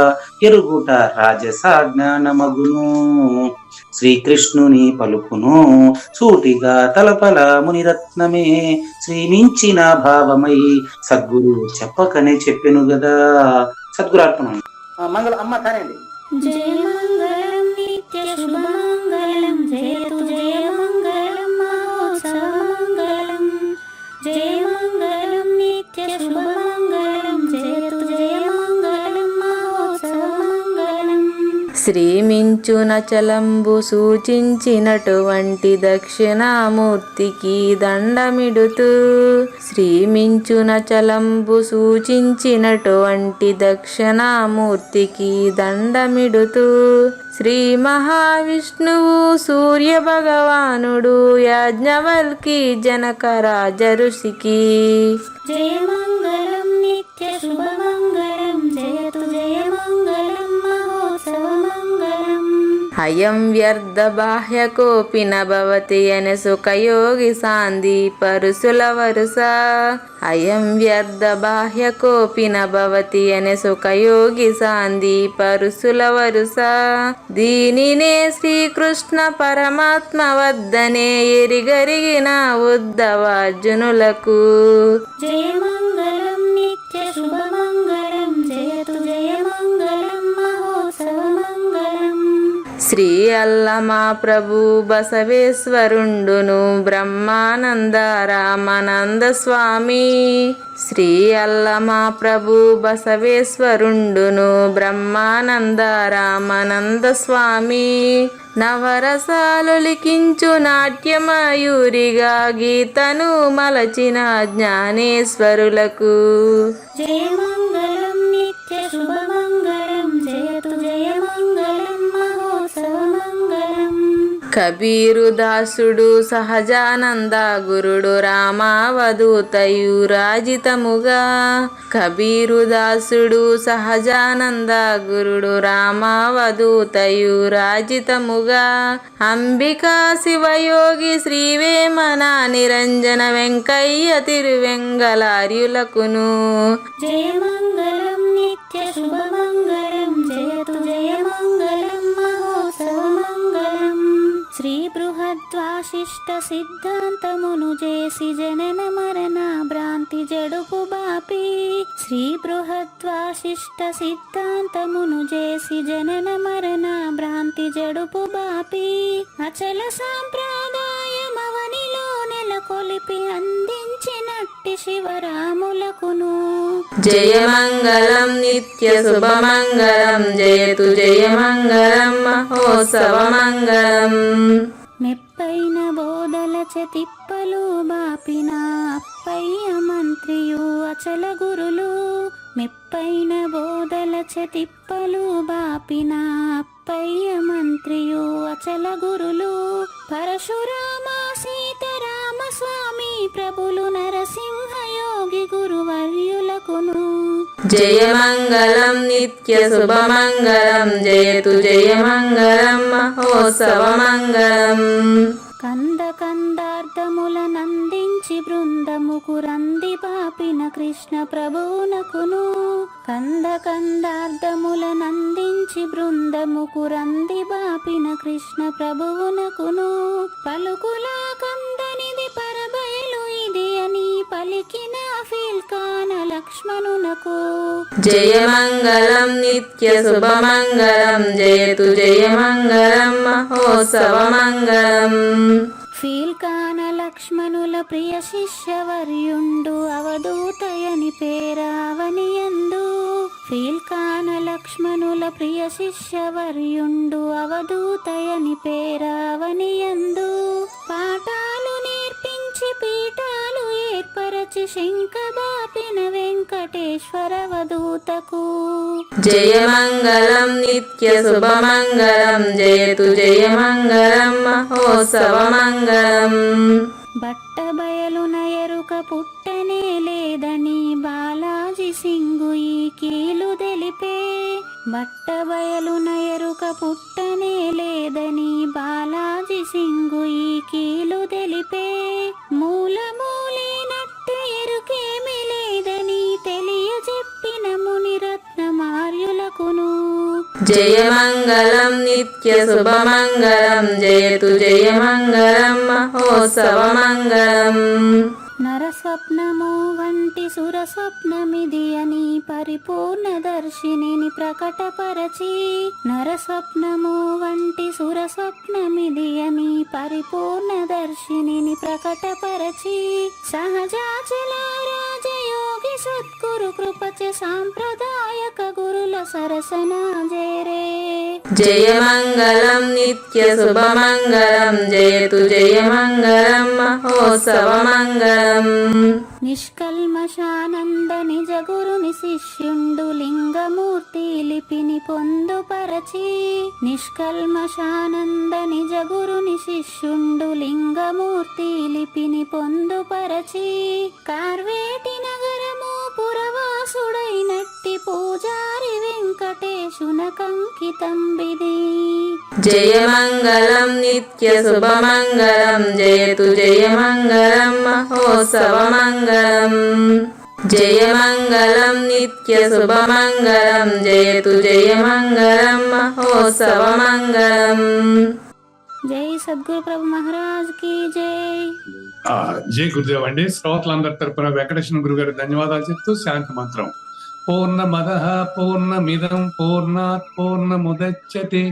ఎరుగుట రాజస జ్ఞానమగును. శ్రీకృష్ణుని పలుకును సూటిగా తలపల మునిరత్నమే, శ్రీమించిన భావమై సద్గురు చెప్పకనే చెప్పెను గదా. సద్గురార్పణం. మంగళ అమ్మ కానండి. జయ మంగళం నిత్య శుభమంగళం, జయతు జయ మంగళం మహోత్సవ మంగళం. జయ మంగళం నిత్య శుభమంగళం, జయతు జయ మంగళం మహోత్సవ మంగళం. శ్రీమించున చలంబు సూచించినటువంటి దక్షిణామూర్తికి దండమిడుతూ, శ్రీమించున చలంబు సూచించినటువంటి దక్షిణామూర్తికి దండమిడుతూ, శ్రీ మహావిష్ణువు సూర్య భగవానుడు యాజ్ఞవల్కి జనక రాజ ఋషికి. జయ మంగళం నిత్య శుభమంగళం, జయతు జయ మంగళం మహోత్సవ మంగళం. అయం వ్యర్థ బాహ్య కోపిన భవతి అనే సుఖయోగి సాంది పరుసుల వరుస. అయం వ్యర్థ బాహ్య కోపిన భవతి అనే సుఖయోగి సాంది పరుసుల వరుస. దీనినే శ్రీకృష్ణ పరమాత్మ వద్దనే ఎరిగరిగిన ఉద్ధవార్జునులకు. జయ మంగళం నిత్య శుభమంగళం, జయతు జయ మంగళం మహోత్సవ మంగళం. శ్రీ అల్లమా ప్రభు బసవేశ్వరుండును బ్రహ్మానంద రామానంద స్వామి. శ్రీ అల్లమా ప్రభు బసవేశ్వరుండును బ్రహ్మానంద రామానంద స్వామి. నవరసాలు లిఖించు నాట్యమయూరిగా గీతను మలచిన జ్ఞానేశ్వరులకు. జయ మంగళం నిత్య శుభమంగళం, జయతు జయ మంగళం మహోత్సవ మంగళం. కబీరు దాసుడు సహజానంద గురుడు రామావధూతయు రాజితముగా. కబీరు దాసుడు సహజానంద గురుడు రామావధూతయు రాజితముగా. అంబికా శివయోగి శ్రీవేమన నిరంజన వెంకయ్య తిరువెంగళార్యులకును. జయ మంగళం నిత్య శుభమంగళం, జయతు జయ మంగళం మహోత్సవ మంగళం. శ్రీ బృహద్వాశిష్ట సిద్ధాంతమును చేసి జనన మరణ భ్రాంతి జడుపు బాపి. శ్రీ బృహద్వాశిష్ట సిద్ధాంతమును చేసి జనన మరణ భ్రాంతి జడుపు బాపి. అచల సాంప్రదాయమవనిలో నెలకొలిపి అందించినట్టి శివరాములకును. జయ మంగళం నిత్య శుభమంగళం, జయతు జయ మంగళం మహోత్సవ మంగళం. మెప్పైన బోధల తిప్పలు బాపిన అప్పయ్య మంత్రియు అచల గురులు. మెప్పైన బోధల తిప్పలు బాపిన అప్పయ్య మంత్రియు అచల గురులు. పరశురామ సీతారామ స్వామి ప్రభులు నరసింహ యోగి గురువర్యులకును. జయ మంగళం నిత్య శుభమంగళం, జయతు జయ మంగళం మహోత్సవ మంగళం. కంద కందార్థముల నందించి బృందముకు రంది పాపిన కృష్ణ ప్రభువునకును. కంద కందార్థముల నందించి బృందముకు రంది బాపిన కృష్ణ ప్రభువునకును. పలుకులా కందనిది పరబయలు ఇది అని పలికిన ఫీల్కాన లక్ష్మణునకు. జయ మంగళం నిత్య శుభమంగళం, జయతు జయ మంగళం మహోత్సవ మంగళం. ఫీల్కాన లక్ష్మణుల ప్రియ శిష్యవర్యుండు అవధూతయని పేరావనియందు. ఫీల్కాన లక్ష్మణుల ప్రియ శిష్యవర్యుండు అవధూతయని పేరావనియందు. పాఠాలు నేర్పించి పీఠాలు ఏర్పరచి పరచి శంఖబాపిన వెంకటేశ్వర అవధూతకు జయమంగళం నిత్య శుభమంగళం జయతు జయమంగళం మహోత్సవమంగళం. బట్టబయలున ఎరుక పుట్టనే లేదని బాలాజీ సింగు ఈ కీలు తెలిపే. బట్టబయలున ఎరుక పుట్టనే లేదని బాలాజీ సింగు ఈ కీలు తెలిపే. మూలమూలినట్టు ఎరుకేమి లేదని తెలియజెప్పిన మునిరత్న మార్యులకును జయమంగళం నిత్య శుభమంగళం జయతు జయమంగళం మహోత్సవమంగళం. నరస్వప్నము వంటి సురస్వప్నమిది అని పరిపూర్ణ దర్శినిని ప్రకటపరచి. నరస్వప్నము వంటి సురస్వప్నమిది అని పరిపూర్ణ దర్శినిని ప్రకటపరచి. సహజాచల రాజయోగి సద్గురు కృపచ సాంప్రదాయక గురుల సరసన జేరే. జయమంగళం నిత్య శుభమంగళం జయతు జయమంగళం మహోత్సవమంగళం. నిష్కల్మషానంద నిజ గురుని శిష్యుండు లింగమూర్తి లిపిని పొందుపరచి. నిష్కల్మషానంద నిజ గురుని శిష్యుండు లింగమూర్తి లిపిని పొందుపరచి. కార్వేటి నగరము పురవాసుడైనట్టి పూజారి వెంకటేశునకంకితం విధి. జయమంగళం నిత్య శుభమంగళం జయతు జయమంగళం మహోత్సవమంగళం. జయమంగళం నిత్య శుభమంగళం జయతు జయమంగళం మహోత్సవమంగళం. జై సద్గురు ప్రభు మహారాజ్ కి జై. జై గురుదేవ్ అండి. శ్రోతలందరి తరపున వెంకటేశ్వర గురువు గారు ధన్యవాదాలు చెప్తూ శాంతి మంత్రం. పూర్ణమదః పూర్ణమిదం పూర్ణాత్ పూర్ణముదచ్యతే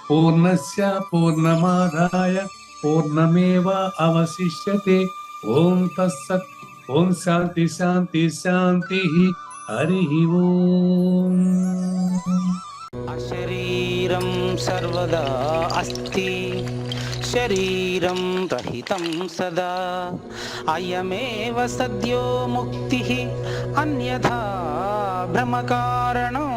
పూర్ణస్య పూర్ణమాదాయ పూర్ణమేవ అవశిష్యతే. ఓం తత్సత్. ఓం శాంతి శాంతి శాంతి. హరి ఓం. అశరీరం సర్వదా అస్తి శరీరం రహితం సదా. అయమేవ సద్యో ముక్తి అన్యథా భ్రమకారణం